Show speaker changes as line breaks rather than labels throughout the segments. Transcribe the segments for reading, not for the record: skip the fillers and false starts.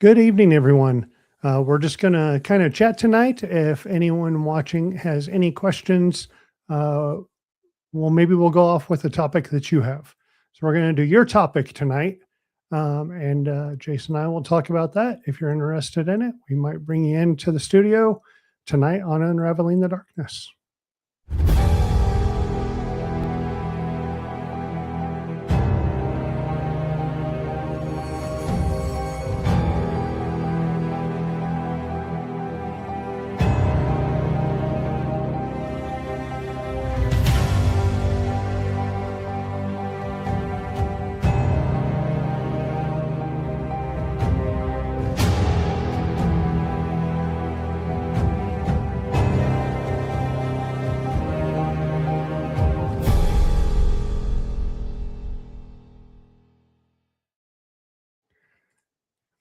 Good evening, everyone. We're just going to kind of chat tonight. If anyone watching has any questions, uh, maybe we'll go off with the topic that you have. So we're going to do your topic tonight. And Jason and I will talk about that. If you're interested in it, we might bring you into the studio tonight on Unraveling the Darkness.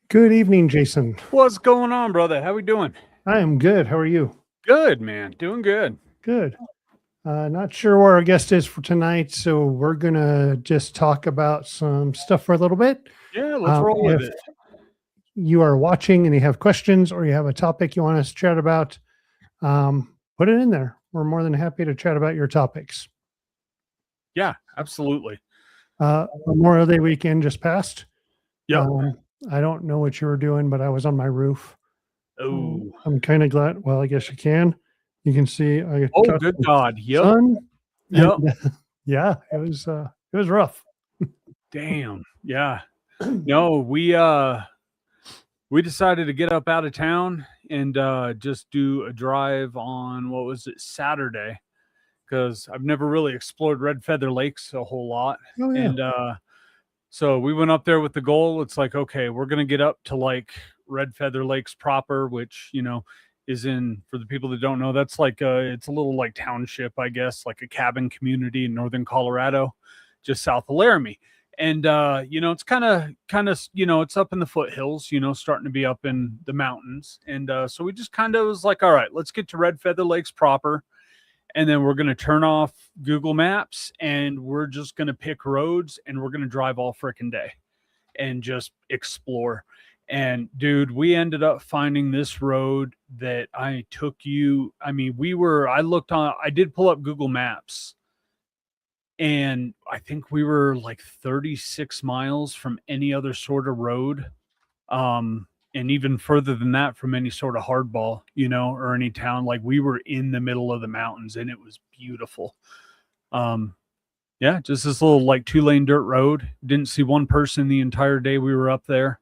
Good evening, Jason.
What's going on, brother? How we doing?
I am good. How are you?
Good, man. Doing good.
Good. Not sure where our guest is for tonight, so we're going to just talk about some stuff for a little bit.
Yeah, let's roll with it.
You are watching and you have questions or you have a topic you want us to chat about, put it in there. We're more than happy to chat about your topics.
Yeah, absolutely.
Memorial Day weekend just passed.
Yeah.
I don't know what you were doing, but I was on my roof.
Oh,
I'm kind of glad. Well, I guess you can. You can see.
Oh, good God. Yep.
Sun.
Yep.
Yeah, it was rough.
Damn. Yeah. No, we decided to get up out of town and just do a drive on, what was it, Saturday, because I've never really explored Red Feather Lakes a whole lot.
Oh, yeah.
And so we went up there with the goal. It's like, okay, we're going to get up to like Red Feather Lakes proper, which, is in, for the people that don't know, that's like it's a little like township, I guess, like a cabin community in northern Colorado, just south of Laramie. And it's kind of it's up in the foothills, starting to be up in the mountains. And so we just kind of was like, all right, let's get to Red Feather Lakes proper. And then we're going to turn off Google Maps and we're just going to pick roads and we're going to drive all freaking day and just explore. And dude, we ended up finding this road that I did pull up Google Maps and I think we were like 36 miles from any other sort of road. And even further than that from any sort of hardball, or any town. Like we were in the middle of the mountains and it was beautiful. Yeah, just this little like 2-lane dirt road. Didn't see one person the entire day we were up there.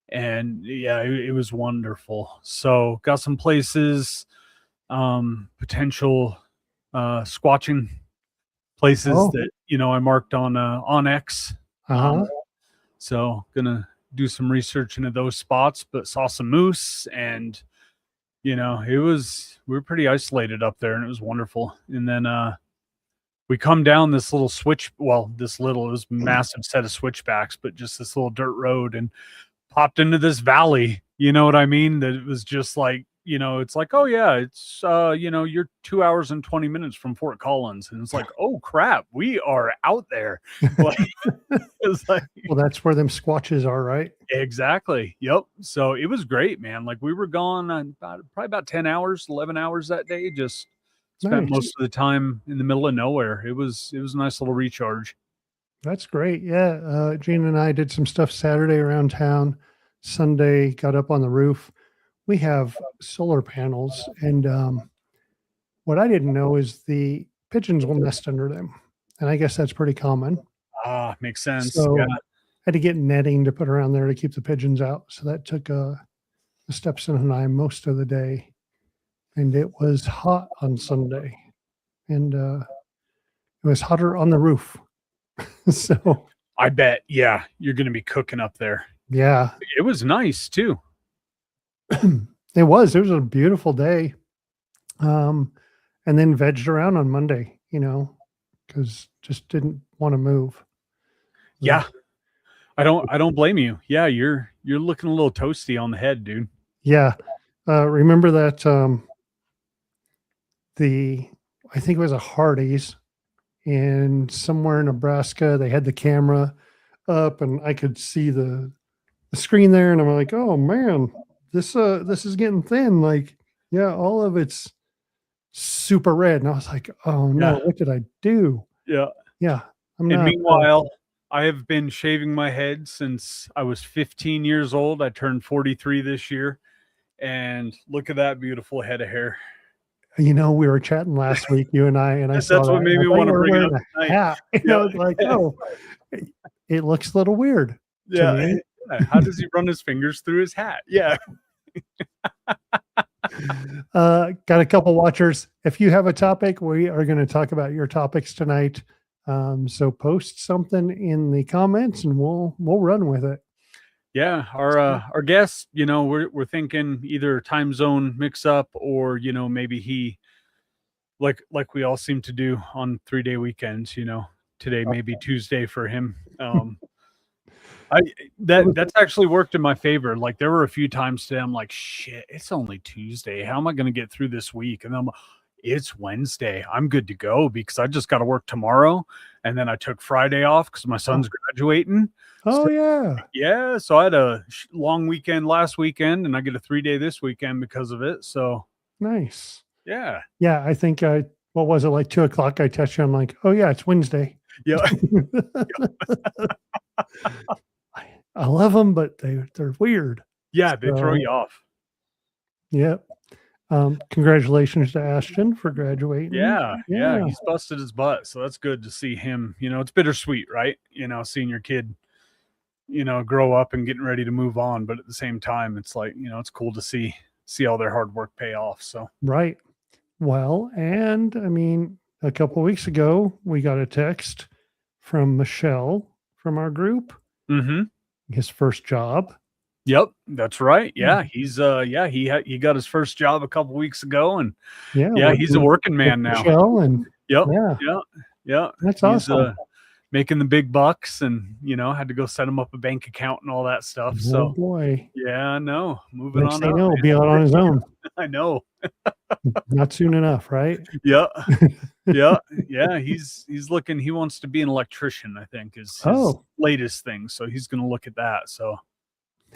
And yeah, it was wonderful. So got some places, potential squatching places that, I marked on X. So gonna do some research into those spots, but saw some moose and we were pretty isolated up there and it was wonderful. And then we come down this little it was massive set of switchbacks, but just this little dirt road and popped into this valley, you know what I mean? That it was just like, it's like, oh yeah, it's you're 2 hours and 20 minutes from Fort Collins. And it's like, oh crap, we are out there. Like, it's like,
well, that's where them squatches are, right?
Exactly. Yep. So it was great, man. Like we were gone on probably about 10 hours, 11 hours that day. Just spent most of the time in the middle of nowhere. It was a nice little recharge.
That's great. Yeah. Gene and I did some stuff Saturday around town. Sunday, got up on the roof. We have solar panels, and what I didn't know is the pigeons will nest under them, and I guess that's pretty common.
Makes sense.
So
yeah.
I had to get netting to put around there to keep the pigeons out. So that took Stepson and I most of the day, and it was hot on Sunday, and it was hotter on the roof. So
I bet, yeah, you're going to be cooking up there.
Yeah,
it was nice too.
It was a beautiful day. And then vegged around on Monday, because just didn't want to move.
Yeah. I don't blame you. Yeah, you're looking a little toasty on the head, dude.
Yeah. Remember that I think it was a Hardee's, and somewhere in Nebraska they had the camera up and I could see the screen there, and I'm like, oh man, this is getting thin. Like, yeah, all of it's super red. And I was like, oh no,
Yeah.
what did I do?
Yeah.
Yeah. I'm
And
not
meanwhile, I have been shaving my head since I was 15 years old. I turned 43 this year. And look at that beautiful head of hair.
we were chatting last week, you and I saw
That's
that.
what made
I
me
thought
want
you
to
were
bring it
wearing
up
a
tonight.
hat.
Yeah.
I was like, oh, it looks a little weird to me.
Yeah. How does he run his fingers through his hat? Yeah.
Got a couple watchers. If you have a topic, we are going to talk about your topics tonight. So post something in the comments and we'll run with it.
Yeah, our guest, we're thinking either time zone mix up or maybe he like we all seem to do on 3-day weekends. Today maybe Tuesday for him. That's actually worked in my favor. Like there were a few times today I'm like, shit, it's only Tuesday. How am I going to get through this week? And it's Wednesday. I'm good to go because I just got to work tomorrow. And then I took Friday off because my son's graduating.
Oh,
So,
yeah.
yeah. So I had a long weekend last weekend and I get a 3-day this weekend because of it. So
Nice.
yeah.
Yeah. I think what was it, like 2:00? I text you. I'm like, oh, yeah, it's Wednesday.
Yeah.
I love them, but they're weird.
Yeah. They throw
So,
you off.
Yep. Congratulations to Ashton for graduating.
Yeah. He's busted his butt. So that's good to see him. It's bittersweet, right? Seeing your kid, grow up and getting ready to move on. But at the same time, it's like, it's cool to see all their hard work pay off. So,
Right. Well, and I mean, a couple of weeks ago, we got a text from Michelle from our group, his first job.
Yep, that's right. Yeah, he's he got his first job a couple weeks ago, and he's a working man now.
Michelle and
Yep,
yeah, that's awesome.
Making the big bucks, and had to go set him up a bank account and all that stuff.
Oh
So
boy,
yeah, no, moving
next
on.
thing
Up,
you know, he'll be out on his own.
I know.
Not soon enough, right?
Yeah, yeah. He's looking. He wants to be an electrician. I think is his latest thing. So he's going to look at that. So.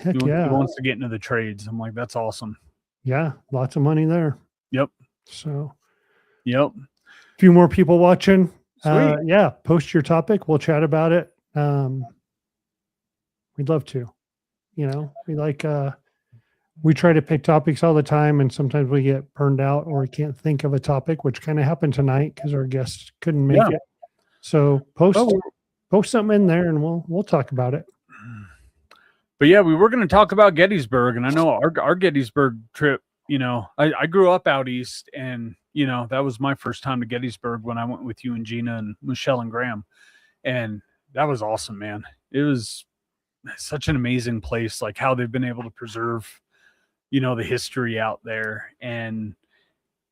Heck
He
yeah.
wants to get into the trades. I'm like, that's awesome.
Yeah, lots of money there.
Yep.
So,
yep.
A few more people watching.
Sweet.
Yeah, post your topic. We'll chat about it. We'd love to. We try to pick topics all the time, and sometimes we get burned out or we can't think of a topic, which kind of happened tonight because our guest couldn't make it. So post something in there, and we'll talk about it.
But yeah, we were going to talk about Gettysburg, and I know our Gettysburg trip, I grew up out east, and, that was my first time to Gettysburg when I went with you and Gina and Michelle and Graham. And that was awesome, man. It was such an amazing place, like how they've been able to preserve, the history out there. And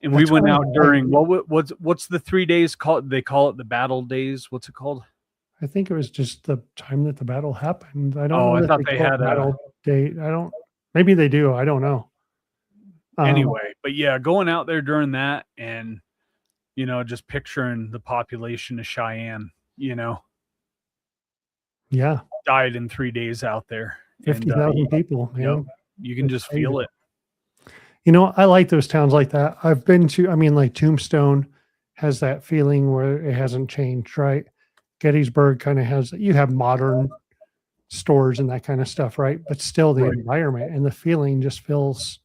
we went out during, what's the 3 days called? They call it the battle days. What's it called?
I think it was just the time that the battle happened. I don't know.
I thought they had a
battle date. Maybe they do. I don't know.
Anyway, but yeah, going out there during that and, just picturing the population of Cheyenne,
yeah,
died in 3 days out there.
50,000 people, man.
Yep, you can just feel it.
I like those towns like that. I've been to, like Tombstone has that feeling where it hasn't changed, right? Gettysburg kind of has, you have modern stores and that kind of stuff, right? But still the environment and the feeling just feels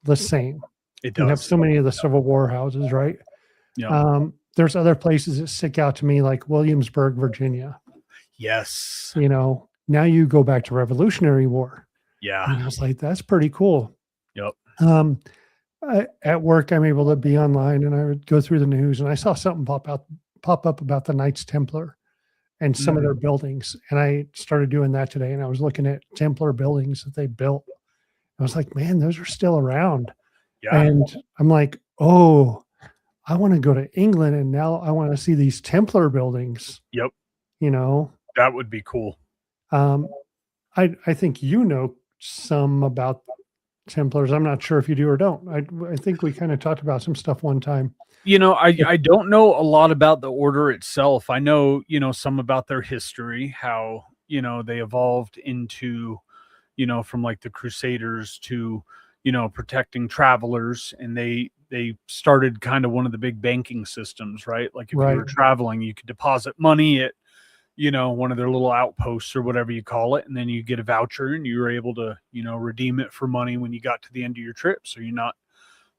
the same.
It does.
You have so many of the Civil War houses, right?
Yeah.
There's other places that stick out to me, like Williamsburg, Virginia.
Yes.
Now you go back to Revolutionary War.
Yeah.
And I was like, that's pretty cool.
Yep.
At work, I'm able to be online and I would go through the news and I saw something pop up about the Knights Templar and some of their buildings. And I started doing that today. And I was looking at Templar buildings that they built. I was like, man, those are still around.
Yeah.
And I'm like, oh, I want to go to England and now I want to see these Templar buildings.
Yep.
That
would be cool.
I think some about Templars. I'm not sure if you do or don't. I think we kind of talked about some stuff one time.
I don't know a lot about the order itself. I know, some about their history, how, they evolved into, from like the Crusaders to, protecting travelers. And they started kind of one of the big banking systems, right? Like if you were
Right.
traveling, you could deposit money at, one of their little outposts or whatever you call it. And then you get a voucher and you were able to, redeem it for money when you got to the end of your trip. So you're not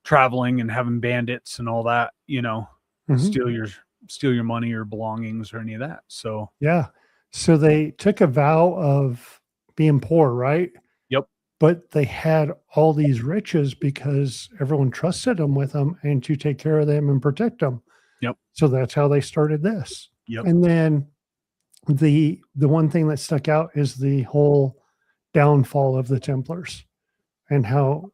traveling and having bandits and all that,
Mhm.
steal your money or belongings or any of that. So,
Yeah. So they took a vow of being poor, right?
yep,
But they had all these riches because everyone trusted them with them and to take care of them and protect them.
yep,
So that's how they started this.
yep,
And then the one thing that stuck out is the whole downfall of the Templars and how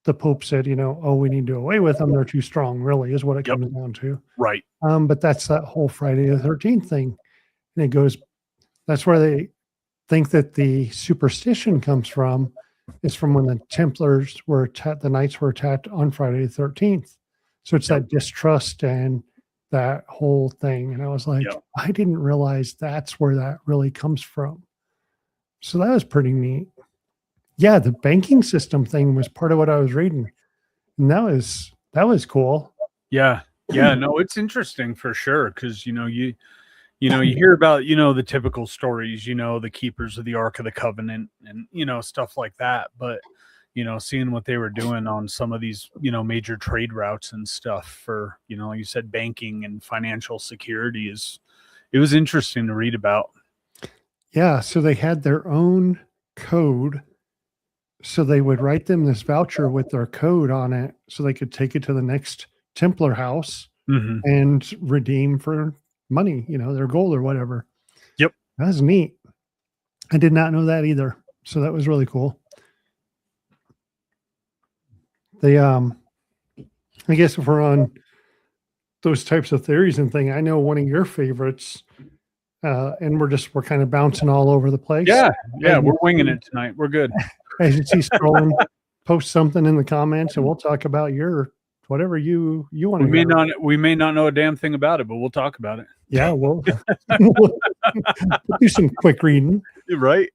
the Pope said, oh, we need to do away with them. They're too strong, really, is what it
yep,
comes down to.
right.
But that's that whole Friday the 13th thing. And it goes, that's where they think that the superstition comes from, is from when the Templars were attacked, the Knights were attacked on Friday the 13th. So it's
Yep.
that distrust and that whole thing. And I was like,
Yep.
I didn't realize that's where that really comes from. So that was pretty neat. Yeah, the banking system thing was part of what I was reading. And that was cool.
Yeah. Yeah. No, it's interesting for sure. Cause you hear about, the typical stories, the keepers of the Ark of the Covenant and, stuff like that. But, seeing what they were doing on some of these, major trade routes and stuff for, like you said, banking and financial security it was interesting to read about.
Yeah, so they had their own code. So they would write them this voucher with their code on it so they could take it to the next Templar house
Mhm.
and redeem for money, their gold or whatever.
Yep.
That was neat. I did not know that either. So that was really cool. They I guess if we're on those types of theories and thing, I know one of your favorites, and we're kind of bouncing all over the place.
Yeah. Yeah.
And
We're winging it tonight. We're good.
as you see scrolling, post something in the comments and we'll talk about your whatever you want to hear.
We may not know a damn thing about it, but we'll talk about it.
Yeah, we'll we'll do some quick reading.
You're right.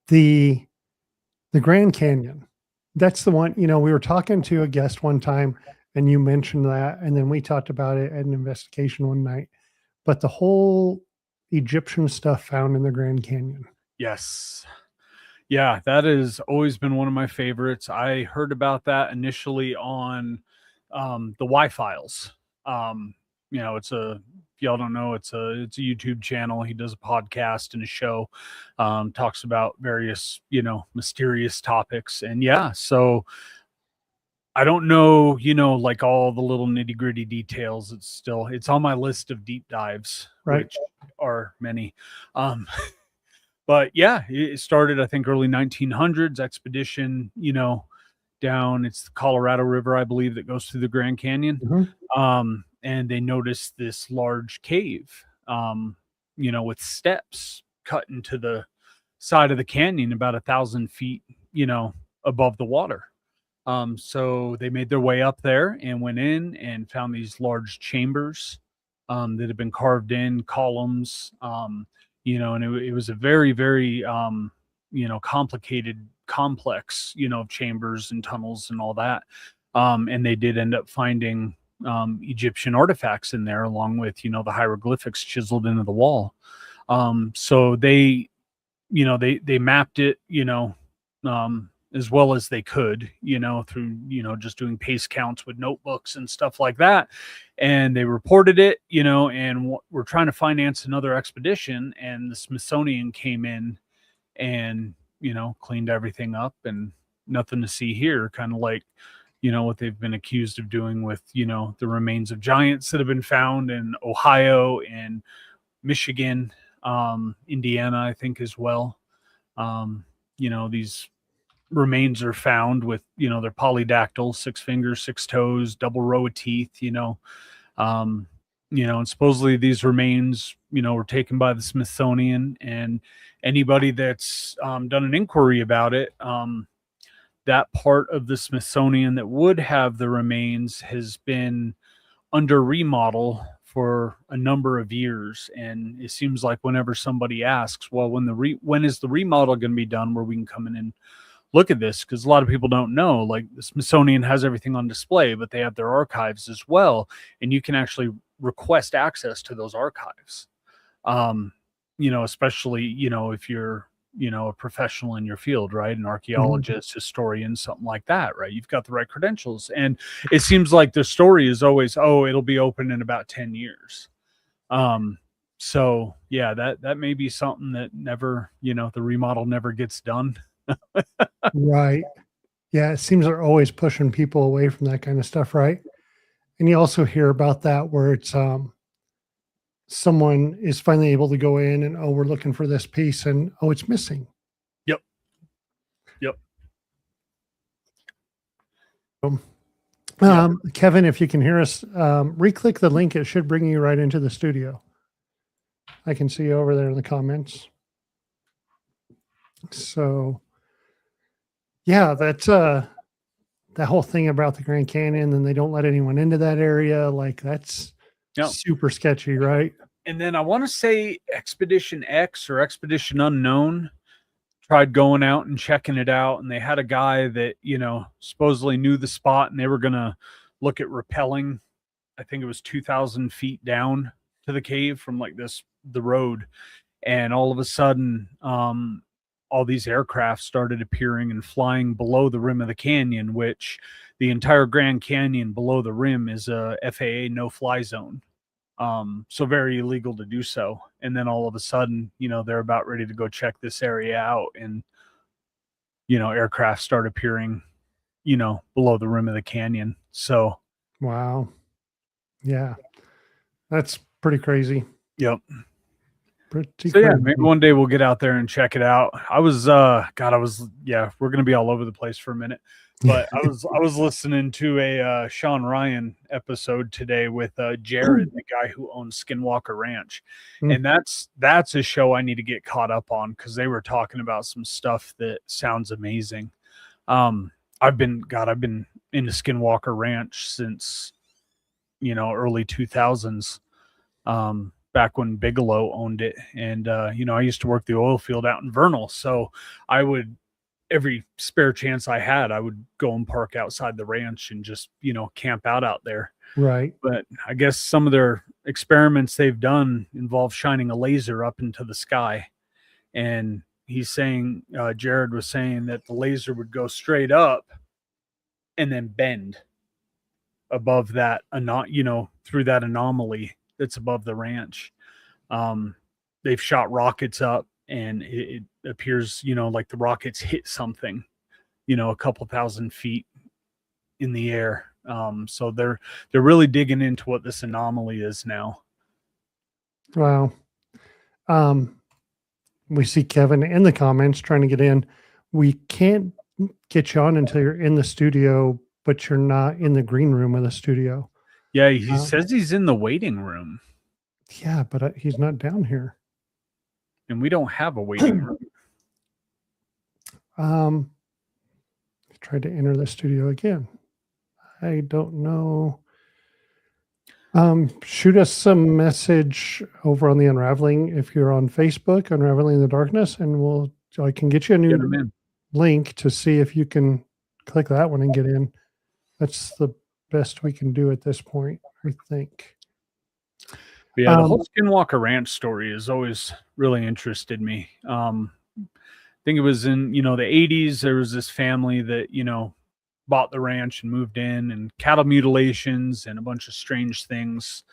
The Grand Canyon. That's the one, we were talking to a guest one time and you mentioned that, and then we talked about it at an investigation one night. But the whole Egyptian stuff found in the Grand Canyon.
Yes. Yeah, that has always been one of my favorites. I heard about that initially on the Y-Files. If y'all don't know, it's a YouTube channel. He does a podcast and a show, talks about various, mysterious topics. And yeah, so I don't know, like all the little nitty gritty details. It's on my list of deep dives,
Right.
which are many. But yeah, it started, I think, early 1900s expedition, down, it's the Colorado River, I believe, that goes through the Grand Canyon.
Mhm.
And they noticed this large cave, with steps cut into the side of the canyon about 1,000 feet, above the water. So they made their way up there and went in and found these large chambers that had been carved in, columns, and it was a very, very, complicated complex, of chambers and tunnels and all that. And they did end up finding Egyptian artifacts in there, along with, the hieroglyphics chiseled into the wall. So they mapped it, as well as they could, through, just doing pace counts with notebooks and stuff like that. And they reported it, and we're trying to finance another expedition. And the Smithsonian came in and, cleaned everything up, and nothing to see here. Kind of like, what they've been accused of doing with, the remains of giants that have been found in Ohio and Michigan, Indiana, I think, as well. These remains are found with, they're polydactyl, 6 fingers, 6 toes, double row of teeth, and supposedly these remains, were taken by the Smithsonian, and anybody that's done an inquiry about it, that part of the Smithsonian that would have the remains has been under remodel for a number of years, and it seems like whenever somebody asks, well, when is the remodel going to be done where we can come in and look at this, because a lot of people don't know, like the Smithsonian has everything on display, but they have their archives as well, and you can actually request access to those archives. Especially, if you're, a professional in your field, right? An archaeologist, historian, something like that, right? You've got the right credentials. And it seems like the story is always, oh, it'll be open in about 10 years. So yeah, that may be something that never, the remodel never gets done.
Right. Yeah, it seems they're always pushing people away from that kind of stuff, right? And you also hear about that where it's someone is finally able to go in and, oh, we're looking for this piece, and oh, it's missing.
Yep.
Kevin, if you can hear us, re-click the link. It should bring you right into the studio. I can see you over there in the comments. So yeah, that's that whole thing about the Grand Canyon, and they don't let anyone into that area. Like, that's super sketchy, right?
And then I want to say Expedition X or Expedition Unknown tried going out and checking it out, and they had a guy that, supposedly knew the spot, and they were going to look at rappelling. I think it was 2,000 feet down to the cave from the road. And all of a sudden, all these aircraft started appearing and flying below the rim of the canyon, which the entire Grand Canyon below the rim is a FAA no-fly zone. So very illegal to do so. And then all of a sudden, they're about ready to go check this area out, and, aircraft start appearing, below the rim of the canyon. So.
Wow. Yeah. That's pretty crazy.
Yep.
Pretty
so yeah,
crazy.
maybe one day we'll get out there and check it out. we're going to be all over the place for a minute. But I was listening to a Sean Ryan episode today with Jared, the guy who owns Skinwalker Ranch. And that's a show I need to get caught up on, because they were talking about some stuff that sounds amazing. I've been into Skinwalker Ranch since, early 2000s, back when Bigelow owned it. And, I used to work the oil field out in Vernal. So I would, every spare chance I had, I would go and park outside the ranch and just, camp out there.
Right.
But I guess some of their experiments they've done involve shining a laser up into the sky. And he's saying, Jared was saying that the laser would go straight up and then bend above that, through that anomaly that's above the ranch. They've shot rockets up, and it appears, like the rockets hit something, a couple thousand feet in the air. So they're really digging into what this anomaly is now.
Wow. We see Kevin in the comments trying to get in. We can't get you on until you're in the studio, but you're not in the green room of the studio.
Yeah, he says he's in the waiting room.
Yeah, but he's not down here.
And we don't have a waiting room.
Tried to enter the studio again. I don't know. Shoot us some message over on the Unraveling if you're on Facebook, Unraveling in the Darkness, and I can get you a new link to see if you can click that one and get in. That's the best we can do at this point, I think.
Yeah, the whole Skinwalker Ranch story has always really interested me. I think it was in, the 80s, there was this family that, bought the ranch and moved in, and cattle mutilations and a bunch of strange things,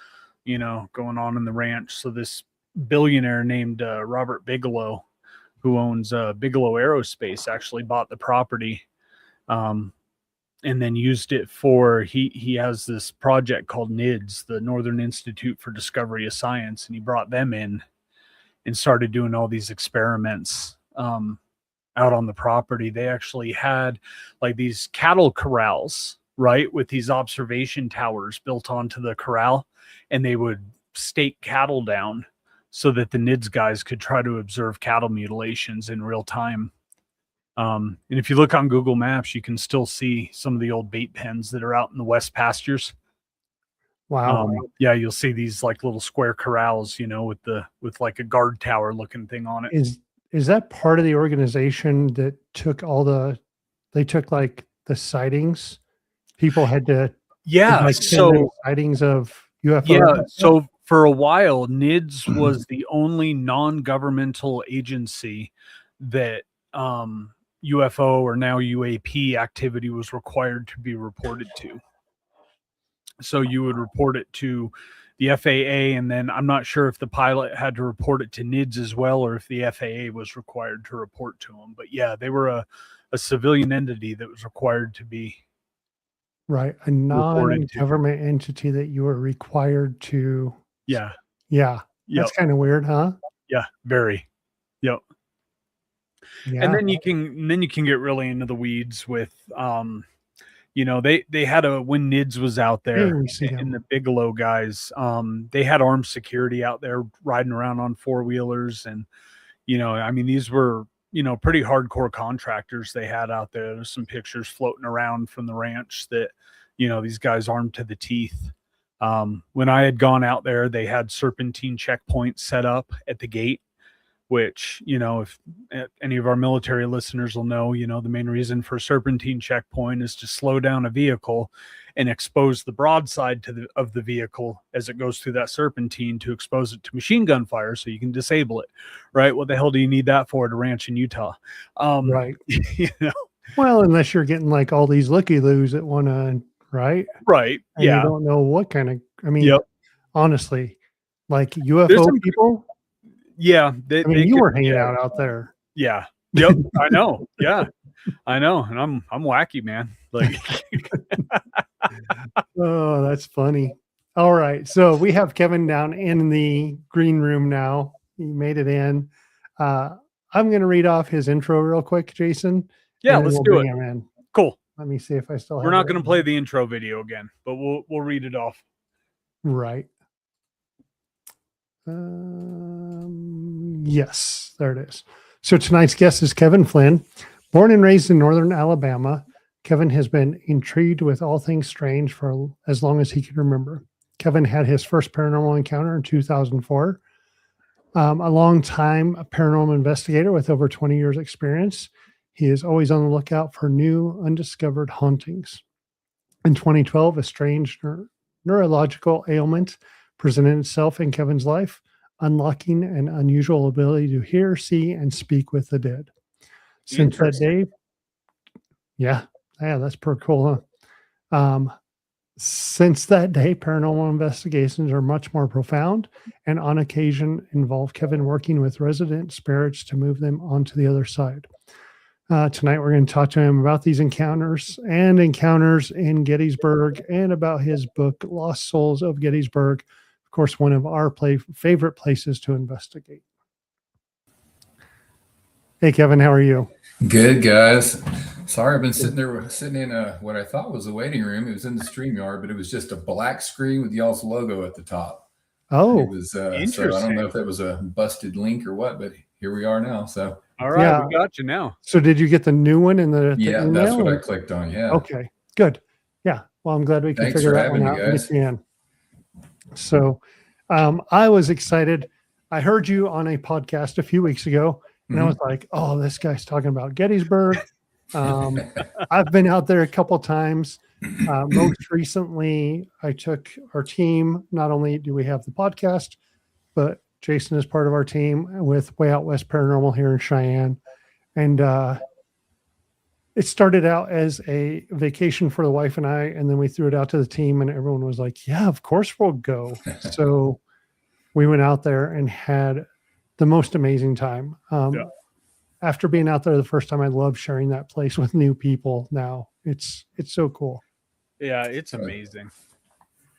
going on in the ranch. So this billionaire named Robert Bigelow, who owns Bigelow Aerospace, actually bought the property, and then used it for, he has this project called NIDS, the Northern Institute for Discovery of Science, and he brought them in and started doing all these experiments out on the property. They actually had like these cattle corrals, right, with these observation towers built onto the corral, and they would stake cattle down so that the NIDS guys could try to observe cattle mutilations in real time. And if you look on Google Maps, you can still see some of the old bait pens that are out in the West pastures.
Wow.
Yeah, you'll see these like little square corrals, with like a guard tower looking thing on it.
Is that part of the organization that took they took like the sightings? People had to
Yeah,
like send in
so
sightings of UFOs
yeah,
and stuff?
so for a while, NIDS was the only non-governmental agency that UFO or now UAP activity was required to be reported to. So you would report it to the FAA, and then I'm not sure if the pilot had to report it to NIDS as well, or if the FAA was required to report to them. But yeah, they were a civilian entity that was required to be
Right. A
reported to.
non-government entity that you are required to.
Yeah.
Yeah.
Yep.
That's kind of weird, huh?
Yeah. Very. Yep.
Yeah.
And then you can get really into the weeds with they had when NIDS was out there
we see
and
him.
the Bigelow guys, they had armed security out there riding around on four-wheelers, and I mean, these were pretty hardcore contractors they had out there. There's some pictures floating around from the ranch that these guys armed to the teeth. When I had gone out there, they had serpentine checkpoints set up at the gate, which, if any of our military listeners will know, the main reason for serpentine checkpoint is to slow down a vehicle and expose the broadside of the vehicle as it goes through that serpentine to expose it to machine gun fire so you can disable it. Right? What the hell do you need that for at a ranch in Utah?
Right. Well, unless you're getting like all these looky-loos that want to, right?
Right.
And
Yeah.
you don't know what kind of, I mean,
Yep.
honestly, like UFO people.
Yeah.
You were hanging out there.
Yeah. Yep. I know. Yeah. I know. And I'm wacky, man. Like,
oh, that's funny. All right. So we have Kevin down in the green room now. He made it in. I'm going to read off his intro real quick, Jason.
Yeah, let's do it.
Him in.
Cool.
Let me see if I still have
We're not going to play the intro video again, but we'll read it off.
Right. Yes, there it is. So tonight's guest is Kevin Flynn. Born and raised in northern Alabama, Kevin has been intrigued with all things strange for as long as he can remember. Kevin had his first paranormal encounter in 2004. A long-time paranormal investigator with over 20 years experience. He is always on the lookout for new undiscovered hauntings. In 2012, a strange neurological ailment presented itself in Kevin's life, unlocking an unusual ability to hear, see, and speak with the dead. Since that day, yeah, that's pretty cool, huh? Since that day, paranormal investigations are much more profound and on occasion involve Kevin working with resident spirits to move them onto the other side. Tonight, we're going to talk to him about these encounters in Gettysburg and about his book, Lost Souls of Gettysburg. Of course, one of our favorite places to investigate. Hey, Kevin, how are you?
Good, guys. Sorry, I've been sitting in what I thought was a waiting room. It was in the StreamYard, but it was just a black screen with y'all's logo at the top.
Oh,
it was so I don't know if that was a busted link or what, but here we are now. So
all right, we got you now.
So did you get the new one in the
email? That's what I clicked on. Yeah.
Okay, good. Yeah. Well, I'm glad we can figure that one out at the end. So I was excited. I heard you on a podcast a few weeks ago, and I was like, oh, this guy's talking about Gettysburg. I've been out there a couple times. Most recently, I took our team. Not only do we have the podcast, but Jason is part of our team with Way Out West Paranormal here in Cheyenne. And it started out as a vacation for the wife and I, and then we threw it out to the team, and everyone was like, yeah, of course we'll go. So we went out there and had the most amazing time. After being out there the first time, I love sharing that place with new people now. It's so cool.
Yeah, it's amazing.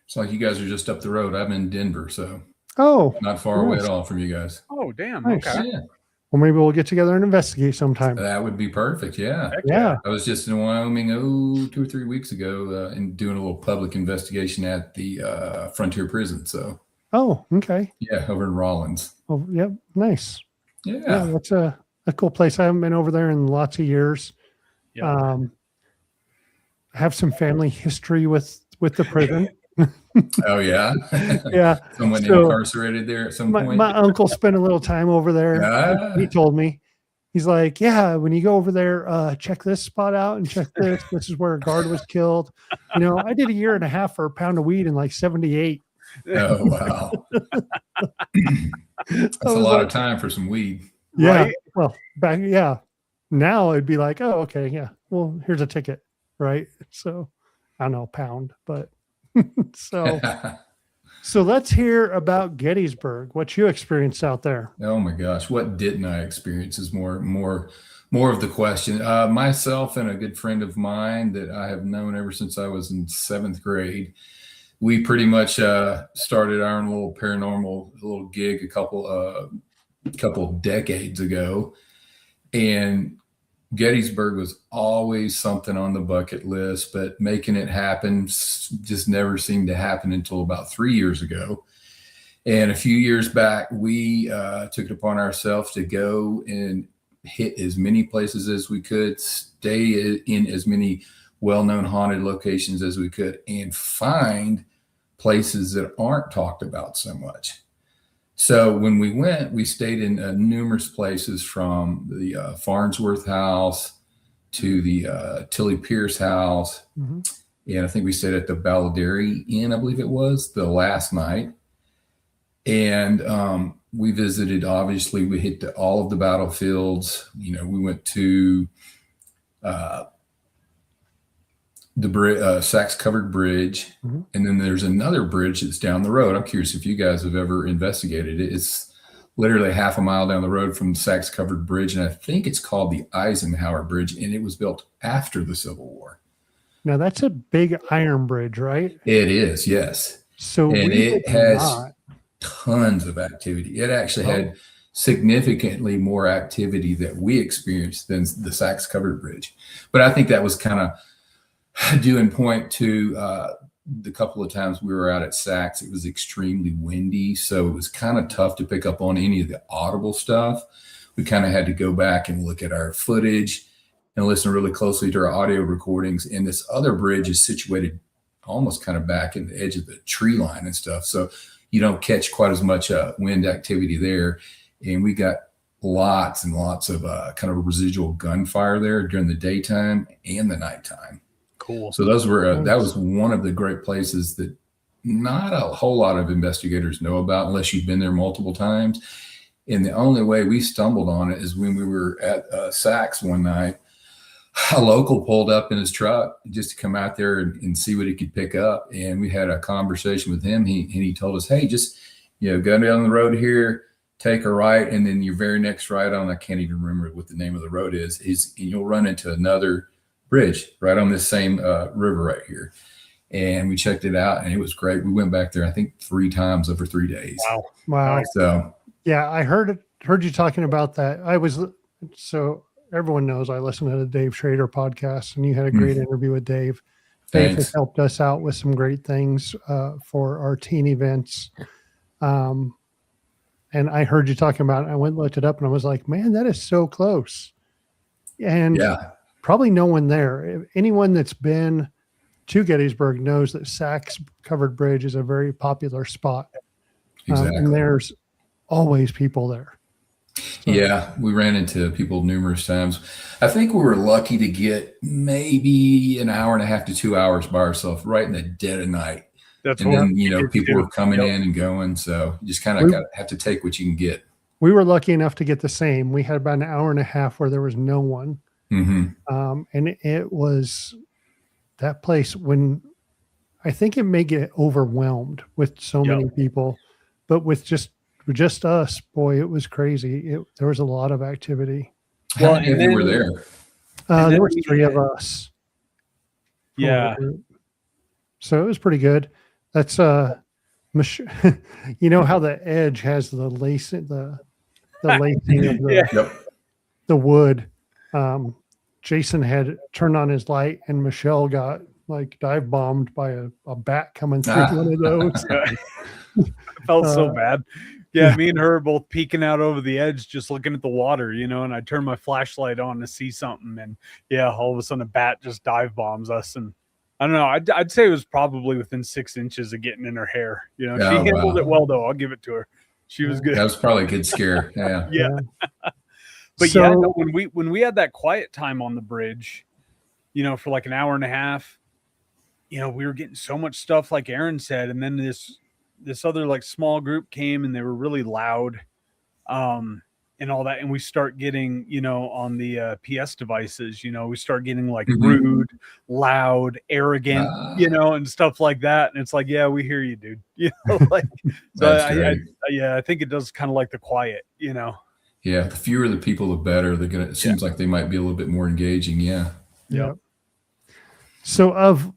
It's like you guys are just up the road. I'm in Denver, so not far away at all from you guys.
Oh, damn.
Nice.
Okay.
Yeah.
Well, maybe we'll get together and investigate sometime.
That would be perfect. Yeah.
Yeah.
I was just in Wyoming 2 or 3 weeks ago and doing a little public investigation at the Frontier Prison. So.
Oh, okay.
Yeah, over in Rollins.
Oh, yep. Nice.
Yeah.
That's a cool place. I haven't been over there in lots of years.
Yeah.
I have some family history with the prison.
Oh yeah.
Yeah.
Someone
So
incarcerated there at some point.
my uncle spent a little time over there.
Ah.
He told me, he's like, yeah, when you go over there, check this spot out and check this. This is where a guard was killed. You know, I did a year and a half for a pound of weed in like 78.
Oh wow. That's a lot of time for some weed.
Yeah.
Right?
Well, back, yeah. Now it'd be like, oh, okay, yeah. Well, here's a ticket, right? So I don't know, pound, but so let's hear about Gettysburg, what you experienced out there.
Oh my gosh, what didn't I experience is more of the question. Myself and a good friend of mine that I have known ever since I was in 7th grade, we pretty much started our own little paranormal little gig a couple decades ago, and Gettysburg was always something on the bucket list, but making it happen just never seemed to happen until about 3 years ago. And a few years back, we took it upon ourselves to go and hit as many places as we could, stay in as many well-known haunted locations as we could, and find places that aren't talked about so much. So when we went, we stayed in numerous places, from the Farnsworth House to the Tilly Pierce House.
Mm-hmm.
And I think we stayed at the Balladary Inn, I believe it was, the last night. And we visited, obviously, we hit all of the battlefields. You know, we went to the Sachs Covered Bridge. Mm-hmm. And then there's another bridge that's down the road. I'm curious if you guys have ever investigated it. It's literally half a mile down the road from the Sachs Covered Bridge. And I think it's called the Eisenhower Bridge. And it was built after the Civil War.
Now that's a big iron bridge, right?
It is, yes.
So
and it has tons of activity. It actually had significantly more activity that we experienced than the Sachs Covered Bridge. But I think that was kind of due in point to the couple of times we were out at Sachs. It was extremely windy, so it was kind of tough to pick up on any of the audible stuff. We kind of had to go back and look at our footage and listen really closely to our audio recordings. And this other bridge is situated almost kind of back in the edge of the tree line and stuff, so you don't catch quite as much wind activity there. And we got lots and lots of kind of residual gunfire there during the daytime and the nighttime.
Cool.
So those were that was one of the great places that not a whole lot of investigators know about unless you've been there multiple times. And the only way we stumbled on it is when we were at Sachs one night. A local pulled up in his truck just to come out there and see what he could pick up. And we had a conversation with him. He told us, hey, just, go down the road here, take a right. And then your very next right on, I can't even remember what the name of the road is you'll run into another bridge right on this same river right here. And we checked it out and it was great. We went back there, I think 3 times over 3 days.
Wow.
So
yeah, I heard you talking about that. So everyone knows I listen to the Dave Schrader podcast, and you had a great interview with Dave. Dave has helped us out with some great things for our teen events. And I heard you talking about it. I went and looked it up and I was like, man, that is so close. And probably no one there. Anyone that's been to Gettysburg knows that Sachs Covered Bridge is a very popular spot.
Exactly.
And there's always people there. So.
Yeah, we ran into people numerous times. I think we were lucky to get maybe an hour and a half to 2 hours by ourselves right in the dead of night. That's and then, people were coming in and going. So you just kind of have to take what you can get. We
were lucky enough to get the same. We had about an hour and a half where there was no one. Mm-hmm. And it was that place when I think it may get overwhelmed with so many people, but with just us, boy, it was crazy. There was a lot of activity.
Well, and then, we were there.
There were 3 of us.
Yeah.
So it was pretty good. That's how the edge has the lacing, the lacing of the wood. Jason had turned on his light, and Michelle got dive bombed by a bat coming through one of those.
I felt so bad. Yeah, me and her both peeking out over the edge, just looking at the water, and I turned my flashlight on to see something, and all of a sudden a bat just dive bombs us, and I don't know. I'd say it was probably within 6 inches of getting in her hair. You know, she
Oh,
handled
wow.
it well, though. I'll give it to her. She was good.
That was probably a good scare. Yeah.
Yeah. But
So,
yeah, no, when we had that quiet time on the bridge, you know, for like an hour and a half, you know, we were getting so much stuff, like Aaron said, and then this other like small group came and they were really loud, and all that, and we start getting, you know, on the PS devices, you know, we start getting like rude, loud, arrogant, you know, and stuff like that, and it's like, yeah, we hear you, dude. You know, like, so I think it does kind of like the quiet, you know.
Yeah, the fewer the people, the better. It seems like they might be a little bit more engaging. Yeah.
yeah. So of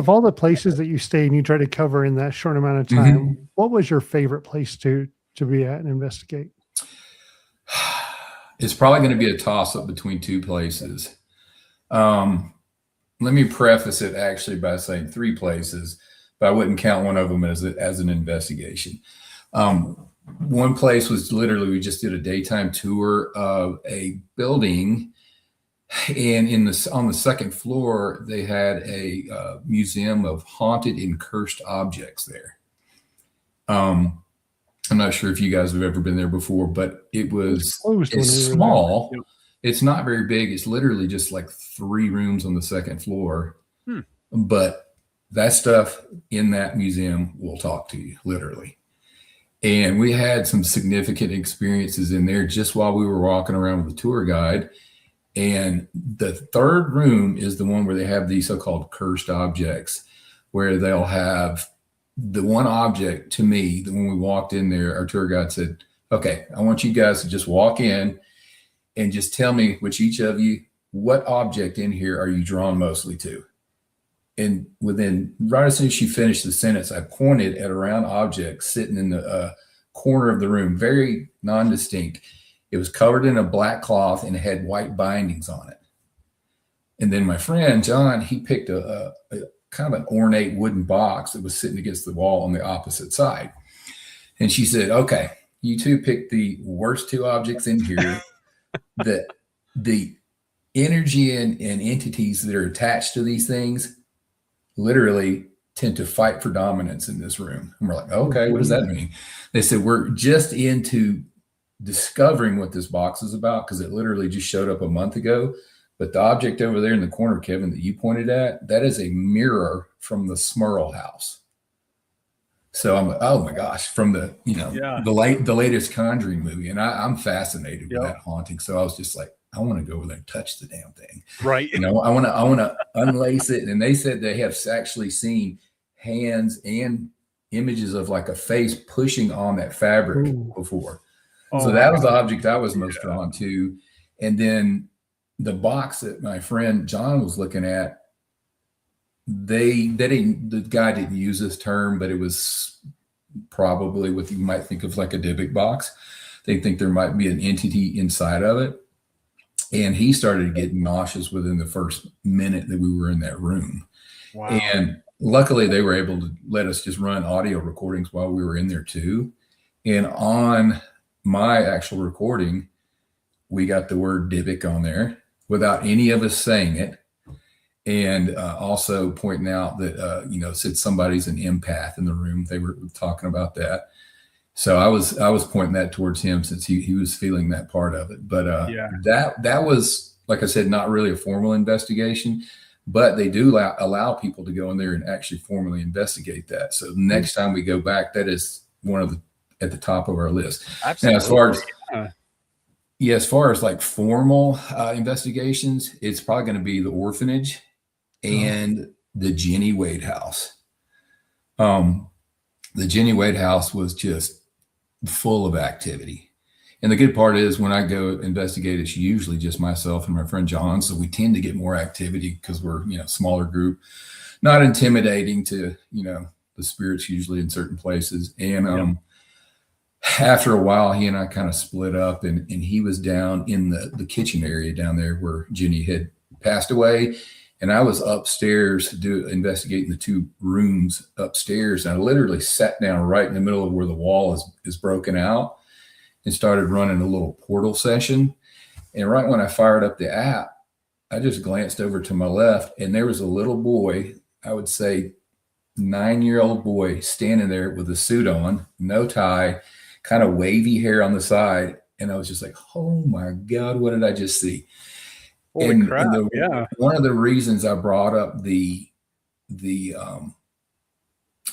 all the places that you stayed and you try to cover in that short amount of time, what was your favorite place to be at and investigate?
It's probably going to be a toss up between two places. Let me preface it actually by saying 3 places, but I wouldn't count one of them as an investigation. One place was literally, we just did a daytime tour of a building, and on the second floor, they had a museum of haunted and cursed objects there. I'm not sure if you guys have ever been there before, but it's small. It's not very big. It's literally just like 3 rooms on the second floor. But that stuff in that museum will talk to you, literally. And we had some significant experiences in there just while we were walking around with the tour guide. And the third room is the one where they have these so-called cursed objects, where they'll have the one object. To me, when we walked in there, our tour guide said, okay, I want you guys to just walk in and just tell me, which each of you, what object in here are you drawn mostly to? And right as soon as she finished the sentence, I pointed at a round object sitting in the corner of the room, very non-distinct. It was covered in a black cloth and it had white bindings on it. And then my friend, John, he picked a kind of an ornate wooden box that was sitting against the wall on the opposite side. And she said, okay, you two pick the worst 2 objects in here. That the energy and entities that are attached to these things literally tend to fight for dominance in this room. And we're like, okay, what does that mean? They said, we're just into discovering what this box is about, because it literally just showed up a month ago. But the object over there in the corner, Kevin, that you pointed at, that is a mirror from the Smurl house. So I'm like, oh my gosh, from the, you know, the latest Conjuring movie. And I'm fascinated with that haunting. So I was just like, I want to go over there and touch the damn thing.
Right.
You know, I want to unlace it. And they said they have actually seen hands and images of like a face pushing on that fabric before. So that was the object I was most drawn to. And then the box that my friend John was looking at, the guy didn't use this term, but it was probably what you might think of like a Dybbuk box. They think there might be an entity inside of it. And he started getting nauseous within the first minute that we were in that room. Wow. And luckily they were able to let us just run audio recordings while we were in there too. And on my actual recording, we got the word Dybbuk on there without any of us saying it. And also pointing out that, you know, said somebody's an empath in the room. They were talking about that. So I was pointing that towards him since he was feeling that part of it. But that was, like I said, not really a formal investigation, but they do allow people to go in there and actually formally investigate that. So next time we go back, that is one of at the top of our list. Absolutely. Now, as far as like formal investigations, it's probably going to be the orphanage and the Jennie Wade House. The Jennie Wade House was just full of activity. And the good part is when I go investigate, it's usually just myself and my friend John. So we tend to get more activity because we're, you know, smaller group, not intimidating to, you know, the spirits usually in certain places. And after a while, he and I kind of split up, and he was down in the kitchen area down there where Jennie had passed away. And I was upstairs investigating the 2 rooms upstairs. And I literally sat down right in the middle of where the wall is broken out and started running a little portal session. And right when I fired up the app, I just glanced over to my left, and there was a little boy. I would say, 9-year-old boy standing there with a suit on, no tie, kind of wavy hair on the side. And I was just like, oh my God, what did I just see?
Holy crap. Yeah.
One of the reasons I brought up the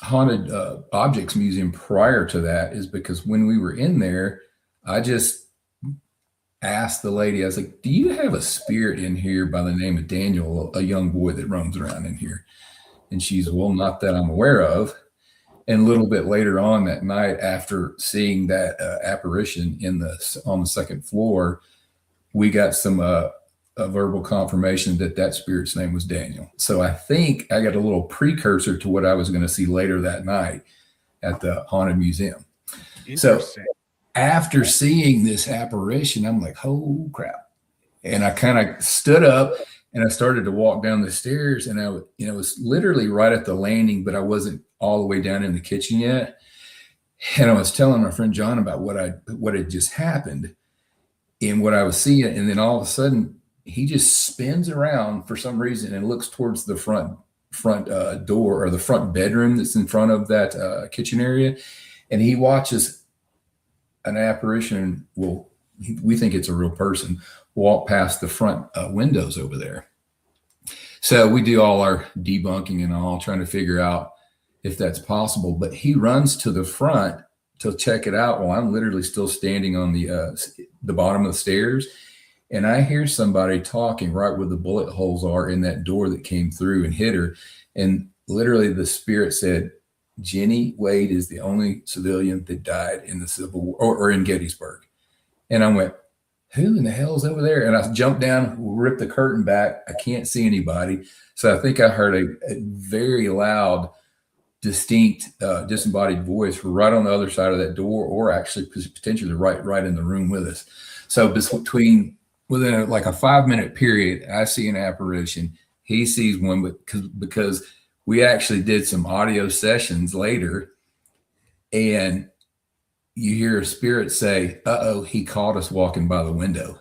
haunted objects museum prior to that is because when we were in there, I just asked the lady, I was like, do you have a spirit in here by the name of Daniel, a young boy that roams around in here? And she's, well, not that I'm aware of. And a little bit later on that night, after seeing that apparition on the second floor, we got some a verbal confirmation that spirit's name was Daniel. So I think I got a little precursor to what I was going to see later that night at the haunted museum. So after seeing this apparition, I'm like, oh crap. And I kind of stood up and I started to walk down the stairs, and I was literally right at the landing, but I wasn't all the way down in the kitchen yet. And I was telling my friend John about what had just happened and what I was seeing. And then all of a sudden he just spins around for some reason and looks towards the front door, or the front bedroom that's in front of that kitchen area. And he watches an apparition. Well, we think it's a real person, walk past the front windows over there. So we do all our debunking and all, trying to figure out if that's possible. But he runs to the front to check it out while I'm literally still standing on the bottom of the stairs. And I hear somebody talking right where the bullet holes are in that door that came through and hit her. And literally the spirit said, Jennie Wade is the only civilian that died in the Civil War, or in Gettysburg. And I went, who in the hell is over there? And I jumped down, ripped the curtain back. I can't see anybody. So I think I heard a very loud, distinct, disembodied voice right on the other side of that door, or actually potentially right in the room with us. So within like a 5-minute period, I see an apparition. He sees one, because we actually did some audio sessions later, and you hear a spirit say, uh-oh, he caught us walking by the window.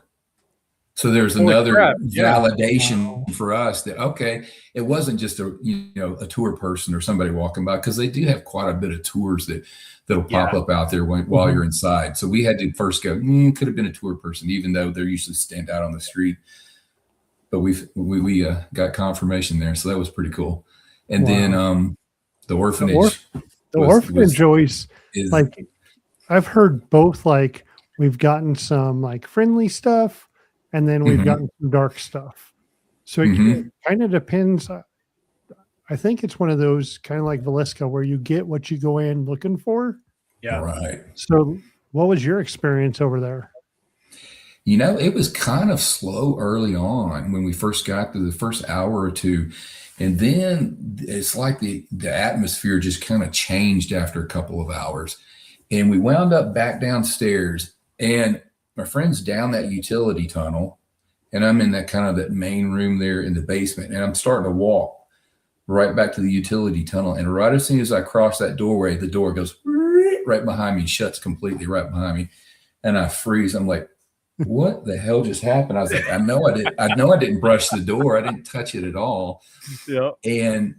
So there's another validation for us that, okay, it wasn't just a tour person or somebody walking by, because they do have quite a bit of tours that'll pop up out there while you're inside. So we had to first go, could have been a tour person, even though they're usually stand out on the street. But we got confirmation there. So that was pretty cool. And then the orphanage.
The orphanage always, like, I've heard both, like, we've gotten some like friendly stuff, and then we've gotten some dark stuff. So it kind of depends. I think it's one of those kind of like Velisca, where you get what you go in looking for.
Yeah.
Right.
So what was your experience over there?
It was kind of slow early on when we first got to the first hour or two. And then it's like the atmosphere just kind of changed after a couple of hours. And we wound up back downstairs, and my friend's down that utility tunnel, and I'm in that main room there in the basement, and I'm starting to walk right back to the utility tunnel. And right as soon as I cross that doorway, the door goes right behind me, shuts completely right behind me. And I freeze. I'm like, what the hell just happened? I was like, I know I didn't brush the door. I didn't touch it at all.
Yeah.
And